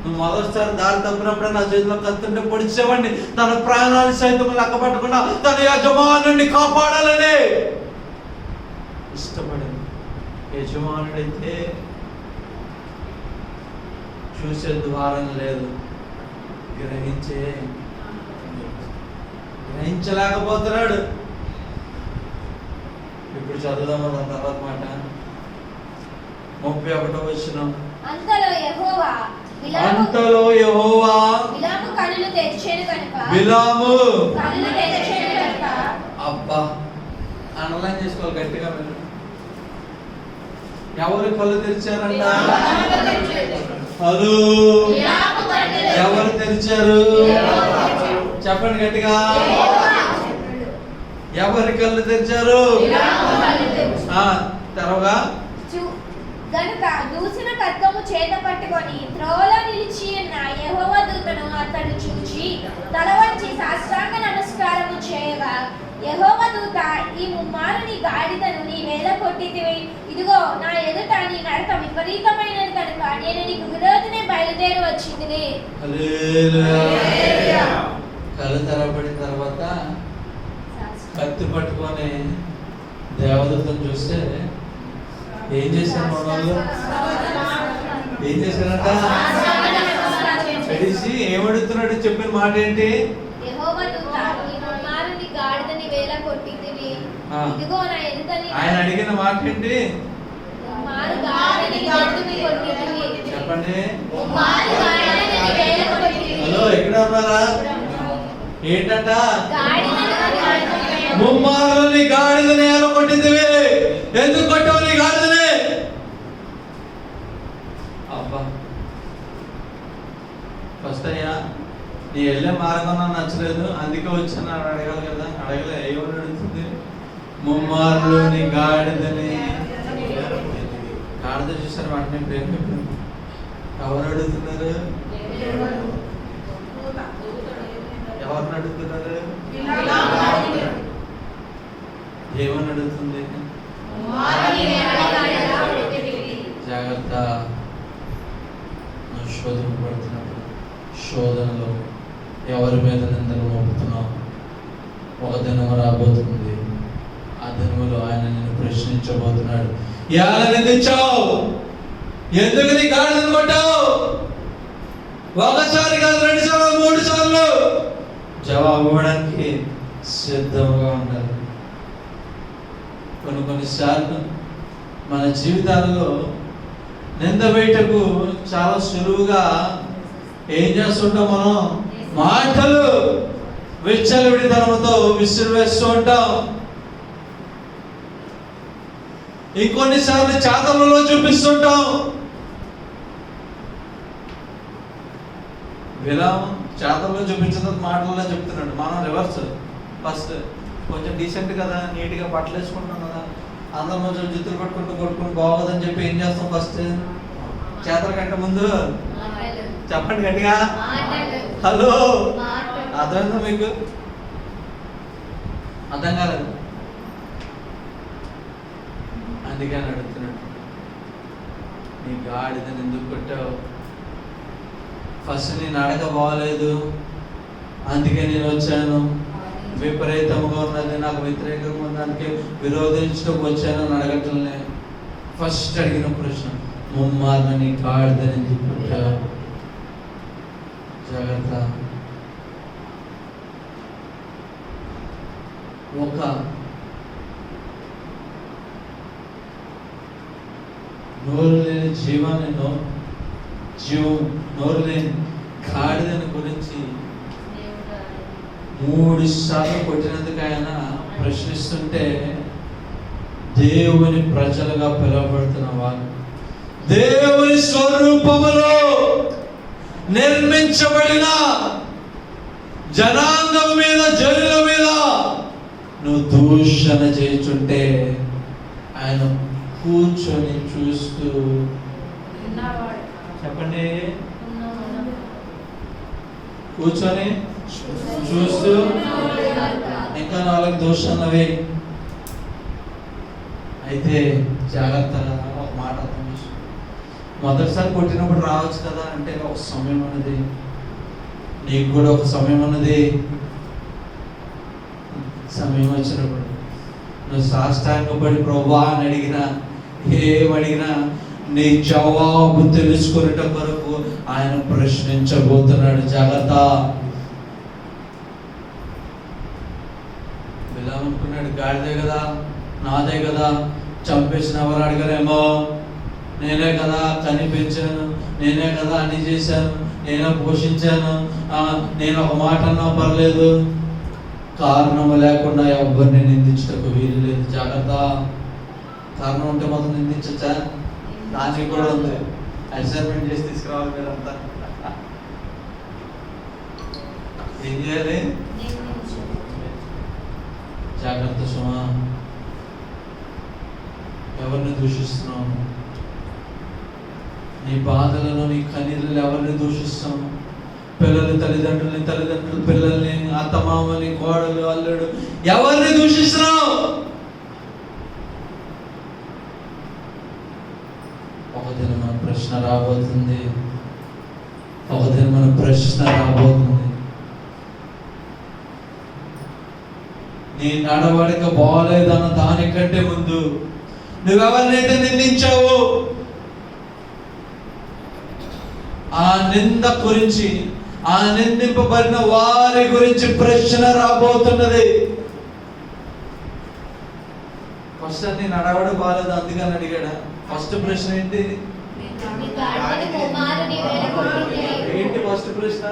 నువ్వు మొదటిసారి దారి తప్పినప్పుడే నా చేతిలో కత్తుంటే పొడిచేవాడిని. తన ప్రాణాలు సైతం లెక్క పెట్టకుండా తన యజమానుడిని కాపాడాలని ఇష్టపడింది. యజమానుడైతే చూసే ద్వారం లేదు, గ్రహించలేకపోతున్నాడు. ఇప్పుడు చదువుదాం దాని తర్వాత మాట 31వ వచనం. అంతలో యెహోవా బిలాము కన్నులు తెరిచెను గనుక అబ్బా అనలైన్ చేసుకోవాలి గట్టిగా. మీరు ఎవరు కళ్ళు తెరిచారంట? హలో, ఎవరు తెరిచారు? చెప్పండి గట్టిగా. ఎవరి కళ్ళు తెరిచారు? తెరవగా గనుక దూసిన ఖడ్గము చేత పట్టుకొని త్రోవలో నిలిచి ఉన్న యెహోవా దూతను అతడు చూచి తల వంచి సాష్టాంగ నమస్కారము చేయగా, యెహోవా దూత, ఈ ముమ్మారు నీ గాడిదను నీ వేళ కొట్టితివి. ఇదిగో నా ఎదుట నీ నడక విపరీతమైనది కనుక నేను నీకు విరోధనే బయలుదేరి వచ్చింది. కళ్ళు తెరవబడిన తర్వాత కత్తి పట్టుకొని దేవదూతను చూస్తే ఏం చేశారు? మనోళ్ళు ఏం చేశారంట? తెలిసి ఏమడుగుతున్నాడు? చెప్పిన మాట ఏంటి? ఆయన అడిగిన మాట ఏంటి? చెప్పండి. హలో, ఎక్కడ ఉన్నారా? ఏంటంట? ముమ్మారు నీ గాడిదని ఎలా కొట్టిందివి? ఎందుకు కొట్టావు నీ గాడిదని? అబ్బా, ఫస్ట్ అయ్యా నీ వెళ్ళే మార్గం నాకు నచ్చలేదు, అందుకే వచ్చాను అడగాలి కదా. అడగలే. ఏమని అడుగుతుంది? ముమ్మారు నీ గాడిదని. గాడిద చూసారు వాటిని ప్రేమ. ఎవరు అడుగుతున్నారు? ఎవరిని అడుగుతున్నారు? ఏమని అడుగుతుంది? జాగ్రత్త, నువ్వు శోధన పడుతున్నప్పుడు, శోధనలో ఎవరి మీద నిందలు మోపుతున్నావు? ఒక దినం రాబోతుంది, ఆ దినములో ఆయన నిన్ను ప్రశ్నించబోతున్నాడు. ఎలా నిందించావు? ఎందుకు నీ గాడిదను కొట్టావు? ఒకసారి కాదు, 2 సార్లు 3 సార్లు జవాబు ఇవ్వడానికి సిద్ధంగా ఉండాలి. కొన్నిసార్లు మన జీవితాలలో నింద వేయటకు చాలా సులువుగా ఏం చేస్తుంటాం? మనం మాటలు విచ్చలవిడితనంతో విసిరివేస్తూ ఉంటాం. ఇంకొన్నిసార్లు చేతలలో చూపిస్తుంటాం. విలామం చేతల్లో చూపించడం మాటల్లో చెప్తున్నాడు. మనం రివర్స్. ఫస్ట్ కొంచెం డీసెంట్ కదా, నీట్గా బట్టలు వేసుకుంటాం కదా, అందరం కొంచెం జుత్తులు కొట్టుకుని బాగోదని చెప్పి ఏం చేస్తాం? ఫస్ట్ చేతల కంటే ముందు చెప్పండి గట్టిగా. హలో, అర్థమైందా మీకు? అర్థం కాలేదు. అందుకని అడుగుతున్నాడు, నీ గాడిదని ఎందుకు కొట్టావు? ఫస్ట్ నీ నడక బాగలేదు, అందుకే నేను వచ్చాను. విపరీతంగా ఉన్నది, నాకు వ్యతిరేకంగా ఉంది, అందుకే విరోధించడం వచ్చాను అని అడగట్లనే. ఫస్ట్ అడిగిన ప్రశ్న, ముమ్మారు నీ గాడిదని ఎందుకు కొట్టావు? జాగ్రత్త. ఒక నోరు లేని జీవాన్ని నోరు లేని గాడిదని గురించి 3 సార్లు కొట్టినందుకు ఆయన ప్రశ్నిస్తుంటే, దేవుని ప్రజలుగా పిలువబడుతున్న వారు, దేవుని స్వరూపములో నిర్మించబడిన జనాంగం మీద, జనుల మీద నువ్వు దూషణ చేస్తుంటే ఆయన కూర్చొని చూస్తూ, చెప్పండి, కూర్చొని చూస్తూ ఇంకా 4 దోషాలవి. అయితే జాగ్రత్తగా ఒక మాట అర్థం చేసుకో. మొదటిసారి కొట్టినప్పుడు రావచ్చు కదా అంటే ఒక సమయం ఉన్నది, నీకు కూడా ఒక సమయం ఉన్నది. సమయం వచ్చినప్పుడు నువ్వు సాష్టాంగపడి ప్రభువా అని అడిగినా, ఏమడిగినా నీ జవాబు తెలుసుకునేట కొరకు ఆయన ప్రశ్నించబోతున్నాడు. జాగ్రత్త. ఇలా అనుకున్నాడు, గాడిదే కదా, నాదే కదా, చంపేసిన ఎవరు అడగరేమో, నేనే కదా కనిపించాను, నేనే కదా అన్ని చేశాను, నేనే పోషించాను, నేను ఒక మాట అన్నా పర్లేదు, కారణం లేకుండా ఎవరిని నిందించటకు వీలు లేదు. జాగ్రత్త. కారణం ఉంటే మొత్తం నిందించచ్చా? దానికి కూడా ఉంది, అసైన్మెంట్ చేసి తీసుకురావాలి మీరంతా. ఏం చేయాలి? జాగ్రత్త సుమా. ఎవరిని దూషిస్తున్నావు? నీ బాధలను, నీ కన్నీళ్ళు ఎవరిని దూషిస్తావు? పిల్లలు తల్లిదండ్రులని, తల్లిదండ్రులు పిల్లల్ని, అత్తమామని, కోడలు, అల్లుడు, ఎవరిని దూషిస్తున్నావు? ఒక దినం ప్రశ్న రాబోతుంది, ఒక దినం ప్రశ్న రాబోతుంది. నీ నడవడిక బాగలేదన్న దానికంటే ముందు నువ్వెవరినైతే నిందించావు ఆ నింద గురించి, ఆ నిందింపబడిన వారి గురించి ప్రశ్న రాబోతున్నది. ఫస్ట్ నీ నడవడం బాగాలేదు అందుకని అడిగాడా? ఫస్ట్ ప్రశ్న ఏంటి? ఏంటి ఫస్ట్ ప్రశ్న?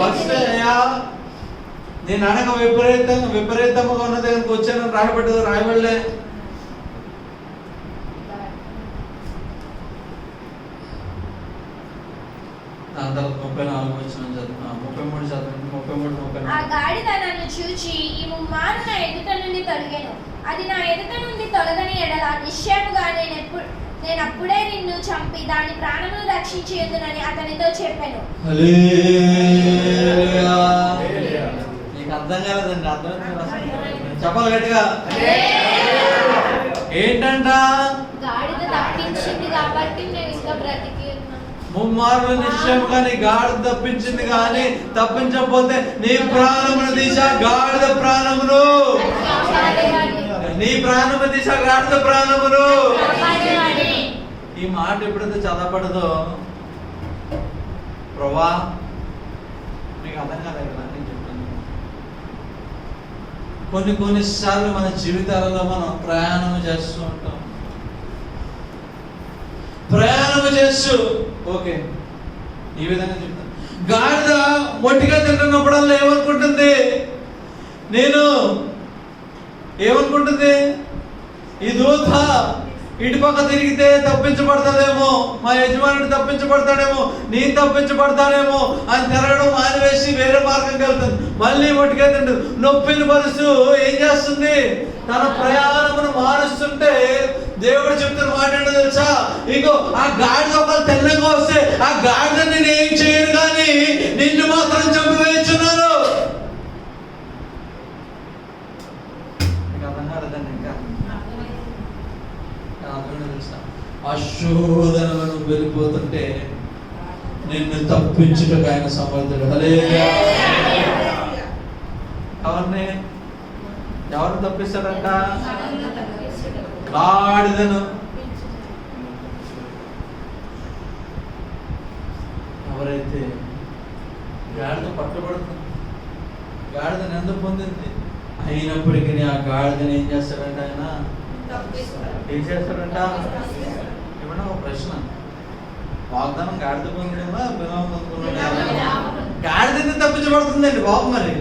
ఫస్ట్ నేను అనగా విపరీతంగా ఉన్న దగ్గరకు వచ్చాను రాయబడ్డది, రాయబడలే. దాని తర్వాత 34 వచ్చిన చదువు, 33 చదవండి. 33 ఆ గాడిద నన్ను చూచి ఈ ముమ్మారు నా ఎదుట నుండి తొలగెను. అది నా ఎదుట నుండి తొలగని ఎడల నిశ్చయముగా నేను అప్పుడే నిన్ను చంపి దాని ప్రాణమును రక్షించేందునని అతనితో చెప్పాను. నీకు అర్థం కాలేదండి? అర్థం చెప్పాలి గట్టిగా. ఏంటంట? గాడిద తప్పించింది కాబట్టి నేను ఇంకా బ్రతికి ఉన్నాను. ముమ్మార్లు నిశ్చయముగా నీ గాడిద తప్పించింది, కానీ తప్పించకపోతే నీ ప్రాణమును తీసా గాడిద ప్రాణమును, నీ ప్రాణము తీసా గాడిద ప్రాణమును. ఈ మాట ఎప్పుడైతే చదవబడదో, ప్రభా మీకు అర్థం కాలేదు కదా నేను చెప్పాను. కొన్నిసార్లు మన జీవితాలలో మనం ప్రయాణం చేస్తూ ఉంటాం. ప్రయాణం చేస్తూ ఓకే ఈ విధంగా చెప్తాను. గాడిద మొట్టిగా తింటున్నప్పుడల్లా ఏమనుకుంటుంది? ఏమనుకుంటుంది? ఈ దూత ఇటుపక్క తిరిగితే తప్పించబడతాడేమో, మా యజమానుడు తప్పించబడతాడేమో, నేను తప్పించబడతాడేమో అని తిరగడం మానివేసి వేరే మార్గంకి వెళ్తుంది. మళ్ళీ మొట్టిగా తింటుంది. నొప్పిని పరుస్తూ ఏం చేస్తుంది? తన ప్రయాణమును మారుస్తుంటే దేవుడు చెప్తున్న మాట ఏంటో తెలుసా? ఇగో ఆ గాడిద ఒకళ్ళు తెల్లంగా వస్తే ఆ గాడిద నేను ఏం చేయను, కానీ నిన్ను మాత్రం చంపివేయుచున్నాను. చెప్పలేను ఇంకా. అర్థమైందో తెలుసా? ఆ శోధనలను వెళ్ళిపోతుంటే నిన్ను తప్పించుటకు ఆయన సమర్థుడు. హల్లెలూయా. ఎవరిని తప్పిస్తాడంట? గాడిదను. ఎవరైతే గాడిద పట్టుబడుతుంది, గాడిదని ఎందుకు పొందింది, అయినప్పటికీ ఆ గాడిదని ఏం చేస్తాడంట ఆయన? ఏం చేస్తాడంట? ఏమన్నా ఒక ప్రశ్న, వాగ్దానం గాడిద పొందినా బిలాము పొందుకున్నాడా? గాడిద తప్పించబడుతుందండి బాబు. మరి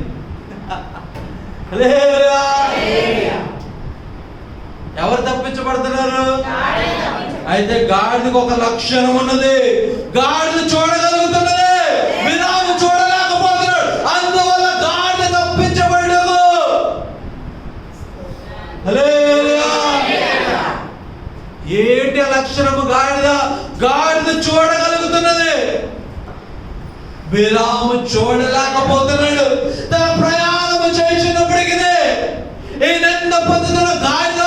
ఎవరు తప్పించబడుతున్నారు? అయితే గాడిదకు ఒక లక్షణం ఉన్నది, గాడిద చూడగలుగుతున్నది, బిలాము చూడలేకపోతున్నాడు. అందువల్ల గాడిద తప్పించబడదు. ఏంటి లక్షణము? గాడిద చూడగలుగుతున్నది, బిలాము చూడలేకపోతున్నాడు. తన ప్రయాణము చేసినప్పటికీ ఈ నింద పొందుతున్న గాడిద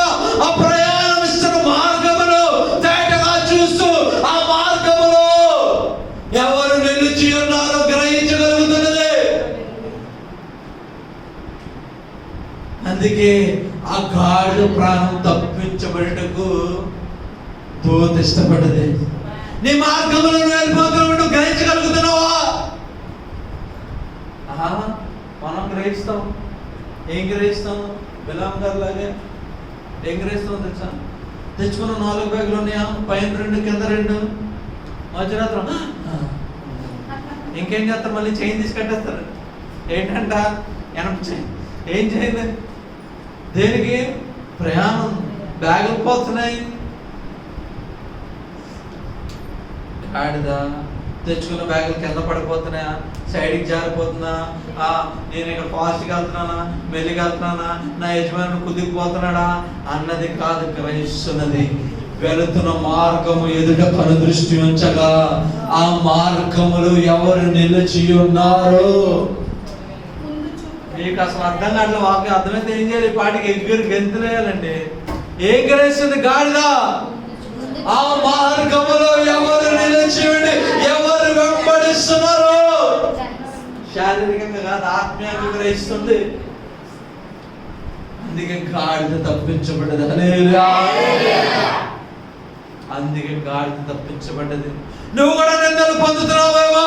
ఆ ప్రయాణం ఇస్తున్న మార్గమును తేటగా చూస్తూ ఆ మార్గములో ఎవరు నిలిచి ఉన్నారో గ్రహించగలుగుతున్నది. అందుకే ఆ గాడిద ప్రాణం తప్పించబడటకు దూత ఇష్టపడ్డది. నీ మార్గంలో వెళ్ళిపోతున్నట్టు గ్రహించగలుగుతున్నావా? మనం గ్రహిస్తాం. ఏం గ్రహిస్తాం? బిలాం గారు లాగే ఏం గ్రహిస్తాం తెలుసా? తెచ్చుకున్న 4 బ్యాగులు ఉన్నాయా? పైన 2 కింద 2. మధ్యరాత్రం ఇంకేం చేస్తారు? మళ్ళీ చైన్ తీసి కట్టేస్తారు. ఏంటంట? ఏం చేయండి? దేనికి? ప్రయాణం. బ్యాగులు పోతున్నాయి. గాడిద తెచ్చుకున్న బ్యాగులు కింద పడిపోతున్నాయా? సైడ్కి జారిపోతున్నా? నేను ఇక్కడ ఫాస్ట్గా వెళ్తున్నానా, మెల్లిగా వెళ్తున్నానా, నా యజమాని కుదిరిపోతున్నాడా అన్నది కాదు గ్రహిస్తున్నది. వెళుతున్న మార్గము ఎదుట కనుదృష్టి ఉంచగా ఆ మార్గములు ఎవరు నిలిచి ఉన్నారు. మీకు అసలు అర్థం కావట్లేదు. వాక్యం అర్థమైతే ఏం చేయాలి? పాటికి ఎగ్గురు గెంతులేయాలండి. ఏం గ్రహిస్తుంది గాడిద? ఆ మార్గములో ఎవరు నిలిచి ఉండి ఎవరు వెంబడిస్తున్నారు. శారీరకంగా కాదు, ఆత్మీయంగా గ్రహిస్తుంది. అందుకే గాడిద తప్పించబడ్డది. హల్లెలూయా. అందుకే గాడిద తప్పించబడ్డది. నువ్వు కూడా నిందలు పొందుతున్నావేమో,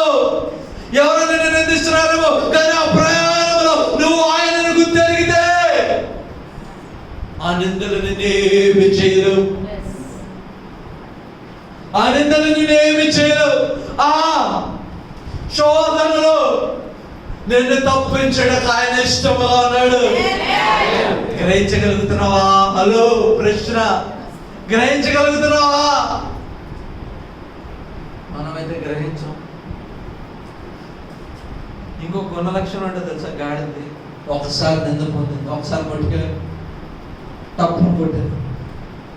ఎవరు నిన్ను నిందిస్తున్నారేమో, కానీ ఆ ప్రయాణంలో నువ్వు ఆయనను గుర్తెరిగితే ఆ నిందలు నిన్నేమి చేయలేవు. ఆ నిందలు నిన్నేమి చేయలేవు. ఆ శోధనలో నిన్ను తప్పించడానికి ఆయన ఇష్టంగా ఉన్నాడు. గ్రహించగలుగుతున్నావా? హలో, ప్రశ్న. గ్రహించగలుగుతున్నావా? మనమైతే గ్రహించాం. ఇంకొక గుణ లక్షణం అంటే తెలుసా గాడిది? ఒకసారి నింద పొందింది, ఒకసారి పట్టుకే తప్పును కొట్టింది,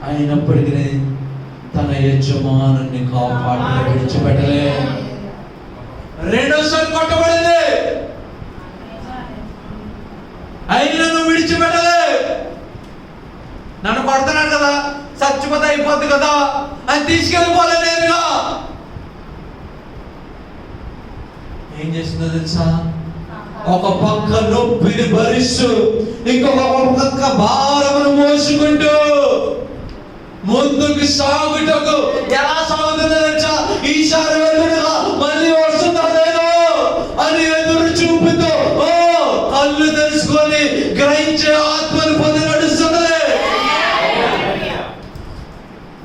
అయినప్పటికీ తన యజమానుని కాపాడి విడిచిపెట్టలే. రెండోసారి కొట్టబడింది, అయినను విడిచిపెట్టలే. నన్ను కొడుతున్నాడు కదా, చచ్చిపోతే అయిపోద్ది కదా అని తీసుకెళ్ళిపోలే నేరుగా. ఏం చేసిందో తెలుసా? ఒక పక్క నొప్పిని భరిస్తూ ఇంకొక పక్క భారమును మోసుకుంటూ ముందుకు సాగుటకు ఎలా సాగుతుందో తెలుసా? ఈసారి వెళ్తుండగా మళ్ళీ వస్తుందా లేదో అని ఎదురు చూపుతూ కళ్ళు తెలుసుకొని గ్రహించే ఆత్మను పొంది నడుస్తున్నది.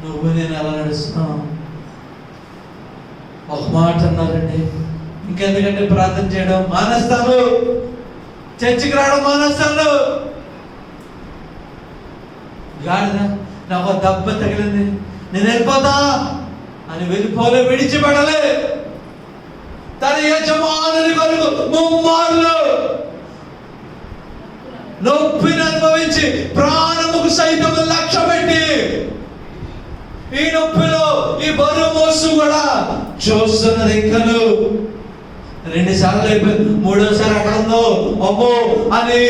నువ్వు నేను ఎలా నడుస్తున్నావు? ఒక మాట అన్నారండి, ఇంకెందుకంటే ప్రార్థన చేయడం మానేస్తాను, చర్చికి రావడం మానేస్తాను. గాడిద నాకు దెబ్బ తగిలింది, నేను వెళ్ళిపోతా అని వెళ్ళిపోలే, విడిచిపెడలే. తన యజమానుని కొరకు ముమ్మార్లు నొప్పిని అనుభవించి ప్రాణముకు సైతం లక్ష్య పెట్టి ఈ నొప్పిలో ఈ బరువు మోసు కూడా చూస్తున్నది. ఇంకను 2 సార్లు అయిపోయింది, 3వ సారి అక్కడ ఉందో అమ్మో అని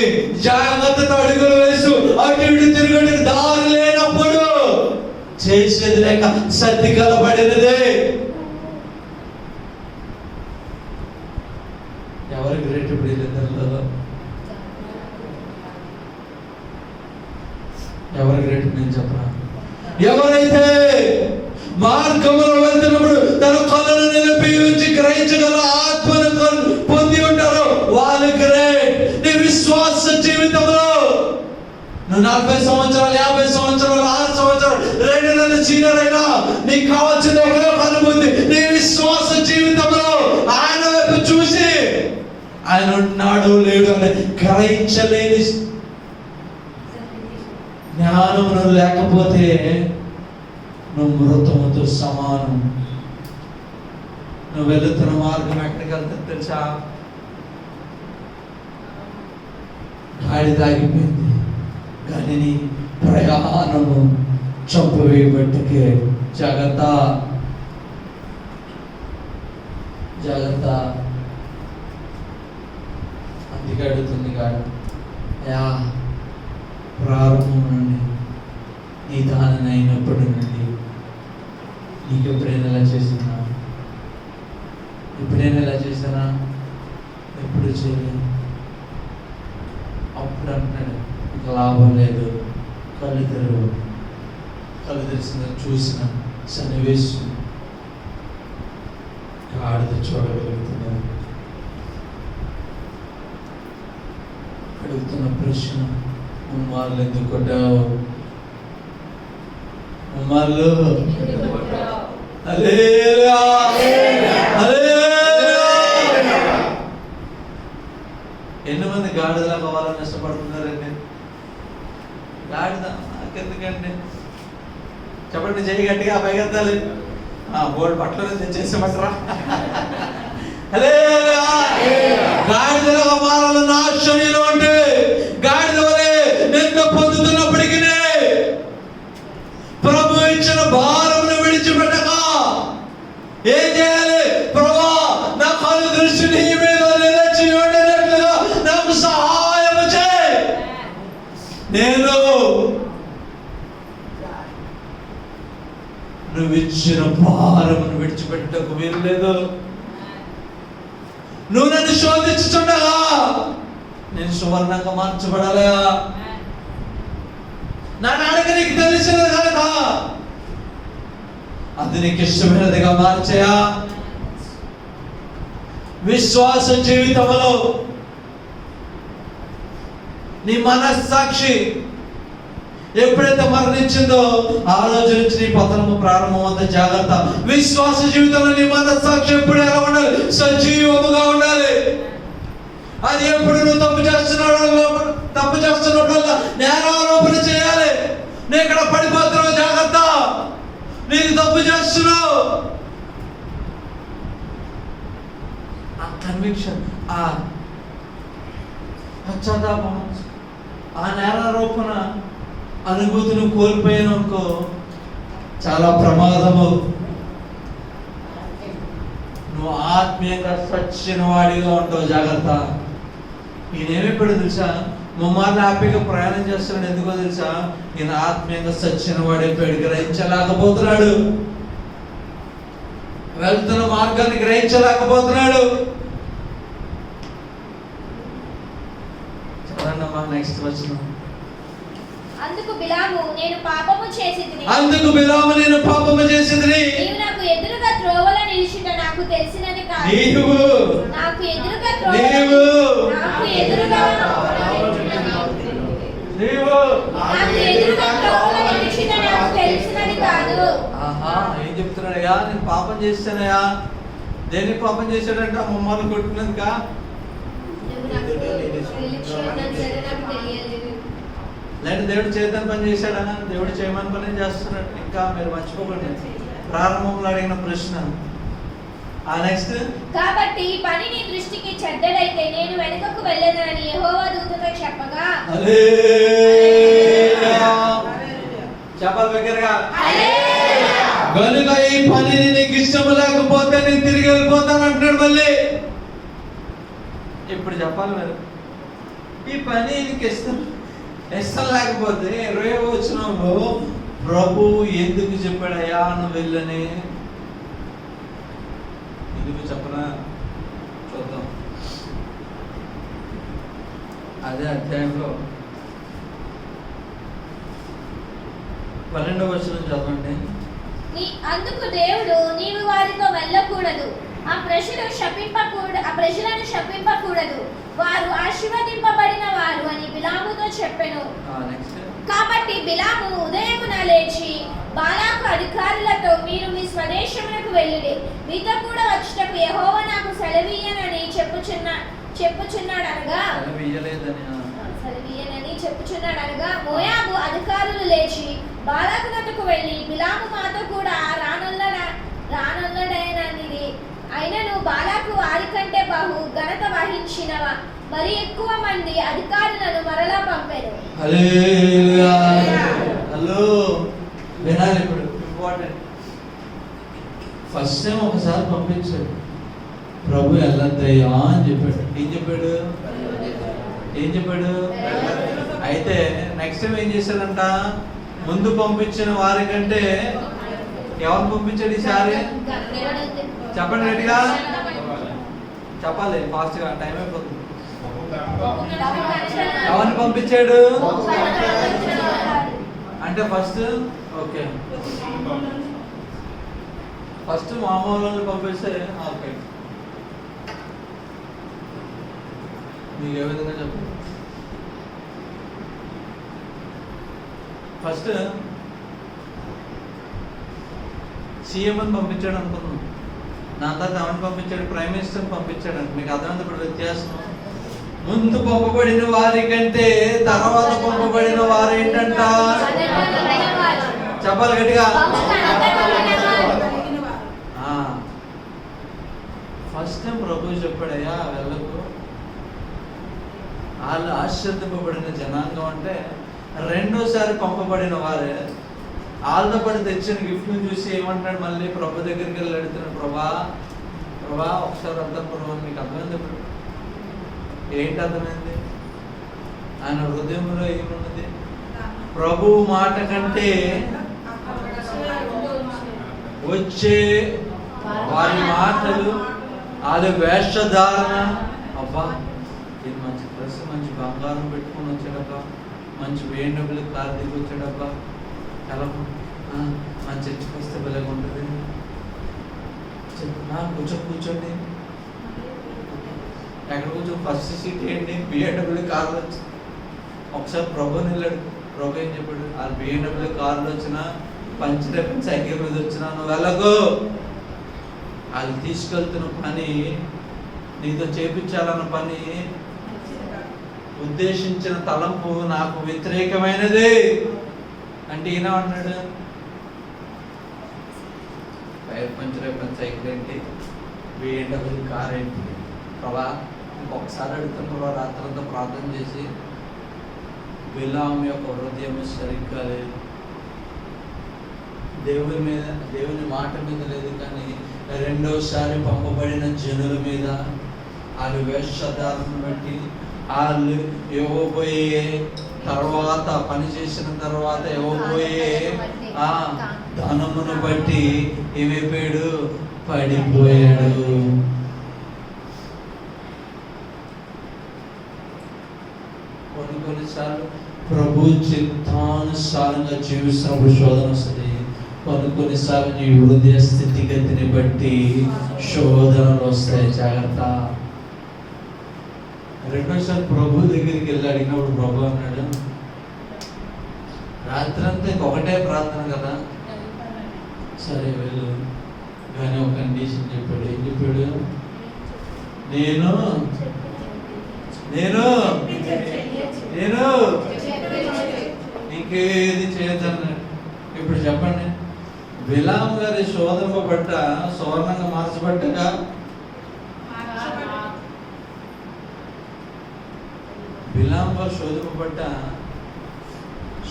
జాగ్రత్తతో అడుగులు వేస్తూ అటు ఇటు తిరగడానికి దారి లేనప్పుడు చేసేది లేక సర్ది కలబడినదే. ఎవరికి రేటు వీళ్ళిద్దరిలో? ఎవరికి రేటు నేను చెప్పరా? ఎవరైతే మార్గంలో వెళ్తున్నప్పుడు తన కళ్ళను నిలిపి ఉంచి గ్రహించగల ఆత్మను పొంది ఉంటారో వాళ్ళు గ్రేట్. నీ విశ్వాస జీవితంలో నువ్వు 40 సంవత్సరాలు, 50 సంవత్సరాలు, 6 సంవత్సరాలు, 2 నెలల సీనియర్ అయినా నీకు కావాల్సిన ఒకే ఒక అనుభూతి నీ విశ్వాస జీవితంలో ఆయన వైపు చూసి ఆయన ఉన్నాడు లేడు అని గ్రహించలేని జ్ఞానము లేకపోతే నువ్వు మృతముతో సమానం. నువ్వు వెళుతున్న మార్గం ఎక్కడికి వెళ్తుంది తెలుసా? గాడి తాగిపోయింది కానీ నీ ప్రయాణము చంపవేయబట్టుకే. జాగ్రత్త, జాగ్రత్త. అందుకే అడుగుతుంది గాడు, యా ప్రారంభం నుండి నీ దాని అయినప్పటి నుండి నీకు ఎప్పుడైనా ఎలా చేసినా? ఎప్పుడైనా ఎలా చేశానా? ఎప్పుడు చేయలేదు. అప్పుడు అంటున్నాడు ఇంకా లాభం లేదు. కళ్ళు తెరిసిన చూసిన సన్నివేశం గాడిద చూడగలుగుతున్నాడు. అడుగుతున్న ప్రశ్న, ఉమ్మార్లు ఎందుకు కొట్టావు? ఉమ్మార్లు హల్లెలూయా, హల్లెలూయా. ఎన్ని మంది గాడిదలా కావాలని ఇష్టపడుతున్నారండి? గాడిద నాకెందుకండి చెప్పండి, చేయి గట్టిగా పైకెత్తాలి. బోర్డు బట్టలు తెచ్చేసేమంటారా? హల్లెలూయా. గాడిదలుగా మారాలన్న ఆశ నీలో ఉంటే గాడిద వలె నిన్ను పొందుతున్నప్పటికీ ప్రభు ఇచ్చిన భారమును విడిచిపెట్టక ఏం చేయాలి? ప్రభా, నా కళ్ళు దృష్టి నీ మీద నిలిచి ఉండేటట్లుగా నాకు సహాయం చేయి. నేను నువ్వు ఇచ్చిన భారమును విడిచిపెట్టకు వీల్లేదు. నువ్వు నన్ను శోధించుచుండగా నేను సువర్ణంగా మార్చబడాలా? నా నాడక నీకు తెలిసినది కనుక అది నీకు ఇష్టమైనదిగా మార్చేయా. విశ్వాస జీవితంలో నీ మనస్సాక్షి ఎప్పుడైతే మరణించిందో ఆ రోజు నుంచి నీ పతనము ప్రారంభం అంత జాగ్రత్త. విశ్వాస జీవితంలో నీ మనస్సాక్షి ఎప్పుడు ఎలా ఉండాలి? సజీవముగా ఉండాలి. అది ఎప్పుడు నువ్వు తప్పు చేస్తున్నప్పుడల్లా నేరారోపణ చేయాలి. నేను ఇక్కడ పడిపోతున్నావు, జాగ్రత్త, నేను తప్పు చేస్తున్నావు. ఆ కన్విక్షన్, ఆ పశ్చాత్తాపం, ఆ నేరారోపణ అనుభూతిని కోల్పోయానుకో చాలా ప్రమాదము. నువ్వు ఆత్మీయంగా సచ్చిన వాడిగా ఉంటావు, జాగ్రత్త. ఈయనేమిప్పుడు తెలుసా? ముమ్మార్లు హ్యాపీగా ప్రయాణం చేస్తున్నాడు. ఎందుకో తెలుసా? ఈయన ఆత్మీయంగా సచ్చిన వాడైపోయాడు, గ్రహించలేకపోతున్నాడు. వెళ్తున్న మార్గాన్ని గ్రహించలేకపోతున్నాడు. చదవండి అమ్మా, నెక్స్ట్ వచ్చిన. అందుకు బిలాము నేను పాపము చేసితిని. నీవు నాకు ఎదురుగా త్రోవలో నిలిచుట నాకు తెలిసినది కాదు. నాకు ఎదురుగా త్రోవలో నిలిచుట నాకు తెలిసినది కాదు. ఏం చెప్తున్నాడయ్యా? నేను పాపం చేశానయ్యా. దేన్ని పాపం చేశాడంట? మమ్మల్ని కొట్టినందుకా? లేదా దేవుడు చేద్దాని పని చేశాడా? దేవుడు చేయమని పని చేస్తున్నాడు. ఇంకా మీరు మర్చిపోకండి ప్రారంభంలో అడిగిన ప్రశ్న. ఆ నెక్స్ట్, కాబట్టి పని నీ దృష్టికి చెడ్డడైతే నేను వెనుకకు వెళ్ళేదని యెహోవా దూతతో చెప్పగా, చెప్పాలి దగ్గరగా, కనుక ఈ పనిని నీకు ఇష్టం లేకపోతే నేను తిరిగి వెళ్ళిపోతాను అంటున్నాడు. మళ్ళీ ఇప్పుడు చెప్పాలి, మరి ఈ పని నీకు ఇష్టం ఇష్టం లేకపోతే 20వ వచనంలో ప్రభు ఎందుకు చెప్పాడయ్యా నువ్వు వెళ్ళని? ఎందుకు చెప్పనా చూద్దాం. అదే అధ్యాయంలో 12వ వచనం చదవండి. అందుకు దేవుడు, నీవు వారితో వెళ్ళకూడదు, ఆ ప్రజలను శపింపకూడదు, వారు ఆశీర్వదింపబడిన వారు అని బిలాముతో చెప్పెను. కాబట్టి బిలాము ఉదయమున లేచి బాలాకు అధికారులతో, మీరు మీ స్వదేశమునకు వెళ్ళుడి, మీతో కూడా వచ్చుటకు యెహోవా నాకు సెలవీయనని చెప్పుచున్నాడనగా మోయాబు అధికారులు లేచి బాలాకునకు వెళ్ళి, బిలాము మాతో కూడా రానున్నడేననిది. అయినను బాలాకు వారికంటే బహు ఘనత వహించిన మరి ఎక్కువ మంది అధికారులను మరలా పంపారు. హలో వినాలి ఇప్పుడు, ఇంపార్టెంట్. ఫస్ట్ టైం ఒకసారి పంపించాడు ప్రభు, వెళ్ళద్దయ్యా అని చెప్పాడు. ఏం చెప్పాడు? అయితే నెక్స్ట్ టైం ఏం చేశాడంట? ముందు పంపించిన వారి కంటే ఎవరు పంపించాడు ఈసారి? చెప్పండి గట్టిగా చెప్పాలి, ఫాస్ట్ గా, టైం అయిపోతుంది. ఎవరిని పంపించాడు అంటే ఫస్ట్ మామూలు పంపిస్తే ఓకే. మీకు ఏ విధంగా చెప్పండి. ఫస్ట్ సీఎం అని పంపించాడు అనుకున్నాం, నా తర్వాత ఎవరిని పంపించాడు? ప్రైమ్ మినిస్టర్ని పంపించాడు. మీకు అర్థమైంది ఇప్పుడు వ్యత్యాసం? ముందు పంపబడిన వారి కంటే తర్వాత పంపబడిన వారు ఏంటంట? చెప్పాలి గట్టిగా. ఫస్ట్ టైం ప్రభు చెప్పాడయ్యా వెళ్ళకు. వాళ్ళు ఆశ్చర్యపడిన జనాంగం అంటే రెండోసారి పంపబడిన వారే వాళ్ళతో పడి తెచ్చిన గిఫ్ట్ని చూసి ఏమంటాడు? మళ్ళీ ప్రభు దగ్గరికి వెళ్ళి అడుగుతున్నాడు, ప్రభా ఒకసారి అర్థం ప్రభు. మీకు అర్థమైంది ఇప్పుడు? ఏంటి అర్థమైంది? ఆయన హృదయంలో ఏమున్నది? ప్రభు మాట కంటే వచ్చే వారి మాటలు, వాళ్ళ వేషధారణ. అబ్బా ఇది మంచి డ్రెస్, మంచి బంగారం పెట్టుకొని వచ్చాడబ్బా, మంచి వేడి డబ్బులు కారు దిగి వచ్చాడబ్బా, చాలా మంచి చర్చకు వస్తే భలేగా ఉంటుంది, కూర్చోండి. ఎక్కడ కూర్చో? ఫస్ట్ సీట్ ఏంటి? బిఏడబ్ల్యూ కార్లు వచ్చి ఒకసారి ప్రభుని వెళ్ళాడు. ప్రభు ఏం చెప్పాడు? వాళ్ళు బిఏడబ్ల్యూ కార్లు వచ్చినా, పంచడెప్పని సైకిల్ మీద వచ్చినా నువ్వు వెళ్ళకు. వాళ్ళు తీసుకెళ్తున్న పని, నీతో చేపించాలన్న పని, ఉద్దేశించిన తలంపు నాకు వ్యతిరేకమైనది అంటే ఈయన అన్నాడు, టైర్ పంచర్ అయిపోయిన సైకిల్ ఏంటి, బిఏడబ్ల్యూ కార్ ఏంటి? ప్రభా ఇంకొకసారి అడుగుతాను ప్రభా, రాత్రంతా ప్రార్థన చేసి బిలాము యొక్క హృదయం సరిగ్గా లేదు, దేవుని మాట మీద లేదు, కానీ రెండోసారి పంపబడిన జనుల మీద, వాళ్ళ వేషధారణ బట్టి, వాళ్ళు ఇవ్వబోయే తర్వాత, పని చేసిన తర్వాత ఇవ్వబోయే ధనమును బట్టి ఏమైపోయాడు? పడిపోయాడు. కొన్నిసార్లు ప్రభు చిత్తానుసారంగా జీవిస్తున్నప్పుడు శోధన వస్తుంది. కొన్నిసార్లు నీ హృదయ స్థితిగతిని బట్టి శోధనలు వస్తాయి. జాగ్రత్త. రెండోసారి ప్రభు దగ్గరికి వెళ్ళి అడిగినప్పుడు ప్రభు అన్నాడు, రాత్రంతా ఇంకొకటే ప్రార్థన కదా, సరే వెళ్ళు, కానీ ఒక కండిషన్ చెప్పాడు. ఏం చెప్పాడు? నేను ఇంకేది చేయొద్దన్నాడు. ఇప్పుడు చెప్పండి, బిలాము గారి శోధనపడ్డ సువర్ణంగా మార్చబడ్డగా, బిలాము గారు శోధింపబడ్డ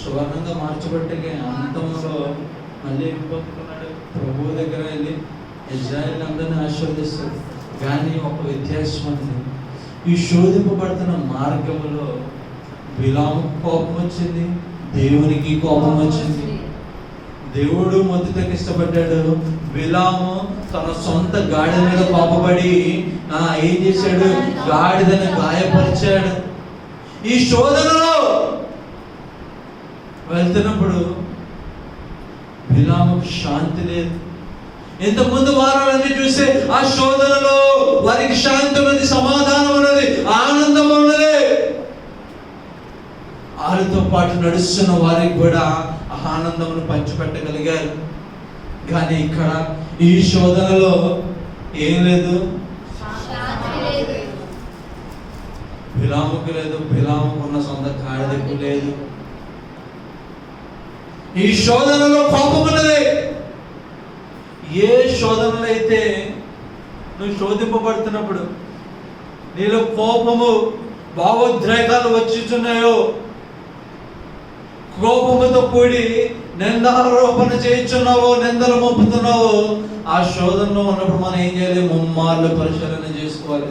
సువర్ణంగా మార్చబడ్డగా అంతంలో మళ్ళీ ఏం పొందుకున్నాడు? ప్రభువు దగ్గర వెళ్ళి ఇజ్రాయేల్ అందరినీ ఆశీర్వదిస్తాడు. కానీ ఒక వ్యత్యాసం ఉంది, ఈ శోధింపబడుతున్న మార్గంలో బిలాము కోపం వచ్చింది, దేవునికి కోపం వచ్చింది. దేవుడు మొదటికి ఇష్టపడ్డాడు. బిలాము తన సొంత గాడిద మీద కోపపడి ఏం చేశాడు? గాడిదని గాయపరిచాడు. ఈ శోధనలో వెళ్తున్నప్పుడు బిలాముకు శాంతి లేదు. ఇంతకుముందు వారాలన్నీ చూస్తే ఆ శోధనలో వారికి శాంతి ఉన్నది, సమాధానం ఉన్నది, ఆనందం ఉన్నది. వారితో పాటు నడుస్తున్న వారికి కూడా ఆనందమును పంచిపెట్టగలిగారు. కానీ ఇక్కడ ఈ శోధనలో ఏం లేదు, బిలాముకు లేదు, బిలాముకున్న సొంత గాడిదకు లేదు. ఈ శోధనలో కోపం ఉన్నది. ఏ శోధనలు అయితే నువ్వు శోధింపబడుతున్నప్పుడు నీలో కోపము, భావోద్రేకాలు వచ్చుచున్నాయో, కోపముతో కూడి నిందారోపణ చేయించున్నావో, నిందలు మోపుతున్నావో, ఆ శోధనలో ఉన్నప్పుడు మనం ఏం చేయాలి? ముమ్మార్లు పరిశీలన చేసుకోవాలి.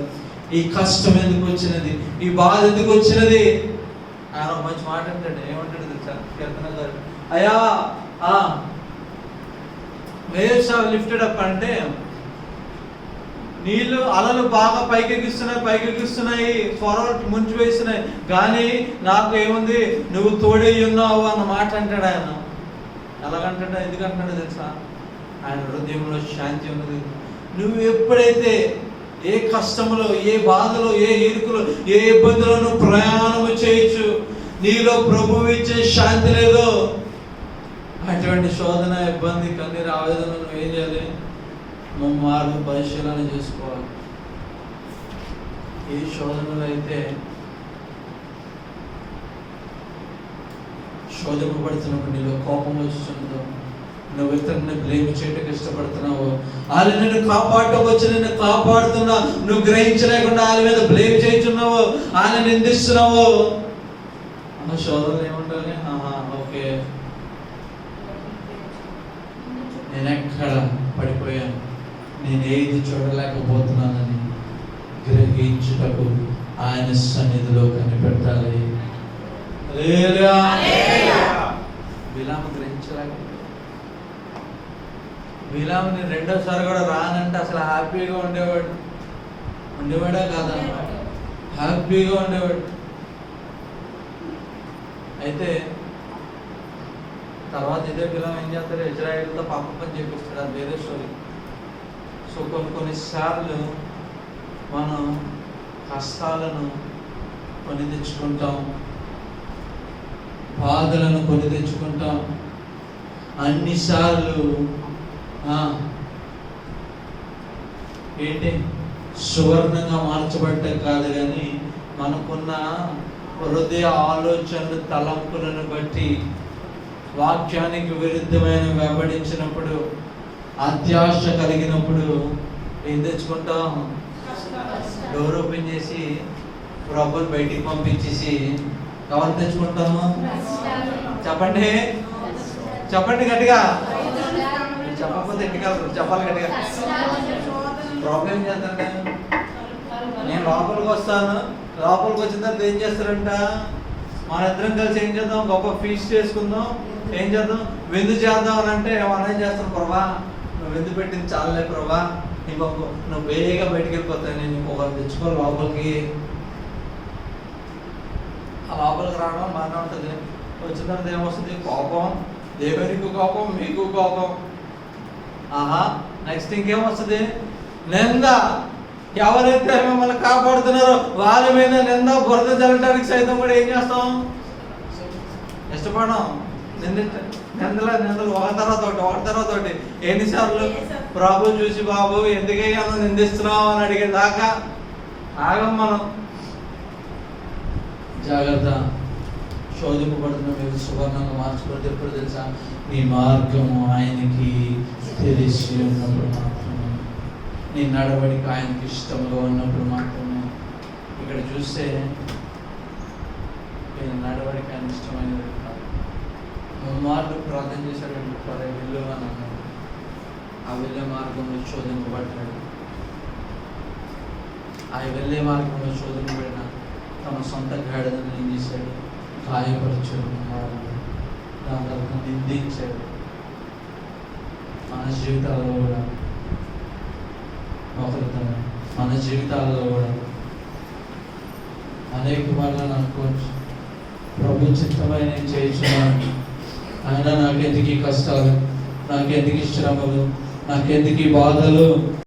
ఈ కష్టం ఎందుకు వచ్చినది? ఈ బాధ ఎందుకు వచ్చినది? ఆయన మంచి మాట అంటాడు. ఏమంటాడు తెలుసా? కీర్తన గారు, అయ్యా వేవ్స్ హావ్ లిఫ్టెడ్ అప్ అంటే నీళ్ళు అలలు బాగా పైకెక్కిస్తున్నాయి, ఫార్వర్డ్ ముంచి వేస్తున్నాయి, కానీ నాకు ఏముంది? నువ్వు తోడై ఉన్నావు అన్న మాట అంటాడు ఆయన. ఎలాగంటాడు? ఎందుకంటున్నాడు తెలుసా? ఆయన హృదయంలో శాంతి ఉన్నది. నువ్వు ఎప్పుడైతే ఏ కష్టంలో, ఏ బాధలో, ఏ ఇరుకులో, ఏ ఇబ్బందులను ప్రయాణము చేయొచ్చు, నీలో ప్రభువు ఇచ్చే శాంతి లేదో, అటువంటి శోధన, ఇబ్బంది, కన్నీరు, ఆవేదన నువ్వు ఏం చేయాలి? ముమ్మార్లు పరిశీలన చేసుకోవాలి. ఏ శోధనలు అయితే శోధింపబడుతున్నప్పుడు నీలో కోపం వచ్చుతుందో, నువ్వు ఇతరుని బ్లేమ్ చేయటకు ఇష్టపడుతున్నావు, వాళ్ళు నిన్ను కాపాడటం వచ్చి నిన్ను కాపాడుతున్నా నువ్వు గ్రహించలేకుండా వాళ్ళ మీద బ్లేమ్ చేస్తున్నావు, వాళ్ళని నిందిస్తున్నావు, ఆ శోధనలు ఏముండాలి? ఓకే, నేను ఎక్కడ పడిపోయాను, నేను ఏది చూడలేకపోతున్నానని గ్రహించుటకు ఆయన సన్నిధిలో కనిపెట్టాలి. బిలాము గ్రహించలేకపోయాడు. బిలాముని రెండోసారి కూడా రానంటే అసలు హ్యాపీగా ఉండేవాడా కాదా? హ్యాపీగా ఉండేవాడు. అయితే తర్వాత ఇదే బిలాము ఏం చేస్తాడు? ఇజ్రాయేల్తో పాపం పని చేపిస్తాడు. అది వేరే స్టోరీ. సో కొన్నిసార్లు మనం కష్టాలను కొని తెచ్చుకుంటాం, బాధలను కొని తెచ్చుకుంటాం. అన్నిసార్లు ఏంటి సువర్ణంగా మార్చబడ్డం కాదు, కానీ మనకున్న హృదయ ఆలోచనలు, తలంపులను బట్టి వాక్యానికి విరుద్ధమైన వెంబడించినప్పుడు, అత్యాశ కలిగినప్పుడు ఏం తెచ్చుకుంటాం? డోర్ ఓపెన్ చేసి ప్రభుని బయటికి పంపించేసి ఎవరు తెచ్చుకుంటాము? చెప్పండి, చెప్పండి గట్టిగా. చెప్పకపోతే ఎట్టుకెళ్ళరు, చెప్పాలి గట్టిగా. ప్రాబ్లం ఏం చేస్తానంటే, నేను లోపలికి వస్తాను, లోపలికి వచ్చిన తర్వాత ఏం చేస్తారంట? మన ఇద్దరం కలిసి ఏం చేద్దాం? గొప్ప ఫీస్ట్ చేసుకుందాం, ఏం చేద్దాం? విందు చేద్దాం అని అంటే మనం ఏం చేస్తాం? ప్రభా నువ్వు విందు పెట్టింది చాలే ప్రభా, ఇంకొక నువ్వు వేగంగా బయటికి వెళ్ళిపోతావు, నేను ఇంకొకరు తెచ్చుకో లోపలికి. ఆ లోపలికి రావడం బాగానే ఉంటుంది. వచ్చిన తర్వాత ఏమొస్తుంది? కోపం, దేవునికి కోపం, మీకు కోపం. నెక్స్ట్ ఇంకేమొస్తుంది? నింద. ఎవరైతే మిమ్మల్ని కాపాడుతున్నారో వాళ్ళ మీద నింద, బురద జల్లడానికి సైతం కూడా ఏం చేస్తాం? ఇష్టపడం. నిందలు ఒక తర్వాత ఒకటి. ఎన్నిసార్లు ప్రభు చూసి బాబు ఎందుకయ్యా నువ్వు నిందిస్తున్నావు అని అడిగే దాకా ఆగం మనం. జాగ్రత్త. శోధింపబడుతున్న మీరు సువర్ణంగా మార్చుకుంటే ఎప్పుడు తెలుసా? నీ మార్గము ఆయనకి తెలిసి ఉన్నప్పుడు మాత్రమే, నీ నడవడిక ఆయనకి ఇష్టంగా ఉన్నప్పుడు మాత్రమే. ఇక్కడ చూస్తే నడవడిక ఆయన ఇష్టమైనది కాదు. మార్లు ప్రార్థన చేశాడు, వెళ్ళు అని అన్నాడు. ఆ వెళ్ళే మార్గంలో శోధింపబడ్డాడు. ఆ వెళ్ళే మార్గంలో శోధింపబడిన తన సొంత గాడిదను ఏం చేశాడు? గాయపరిచాడు, దాని తర్వాత నిందించాడు. మన జీవితాల్లో కూడా మన జీవితాల్లో కూడా అనేక మార్లు అనుకోవచ్చు, ప్రభు చిత్తమై నేను చేయించున్నాను, ఆయన నాకెందుకు ఈ కష్టాలు, నాకెందుకు ఈ శ్రమలు, నాకెందుకు ఈ బాధలు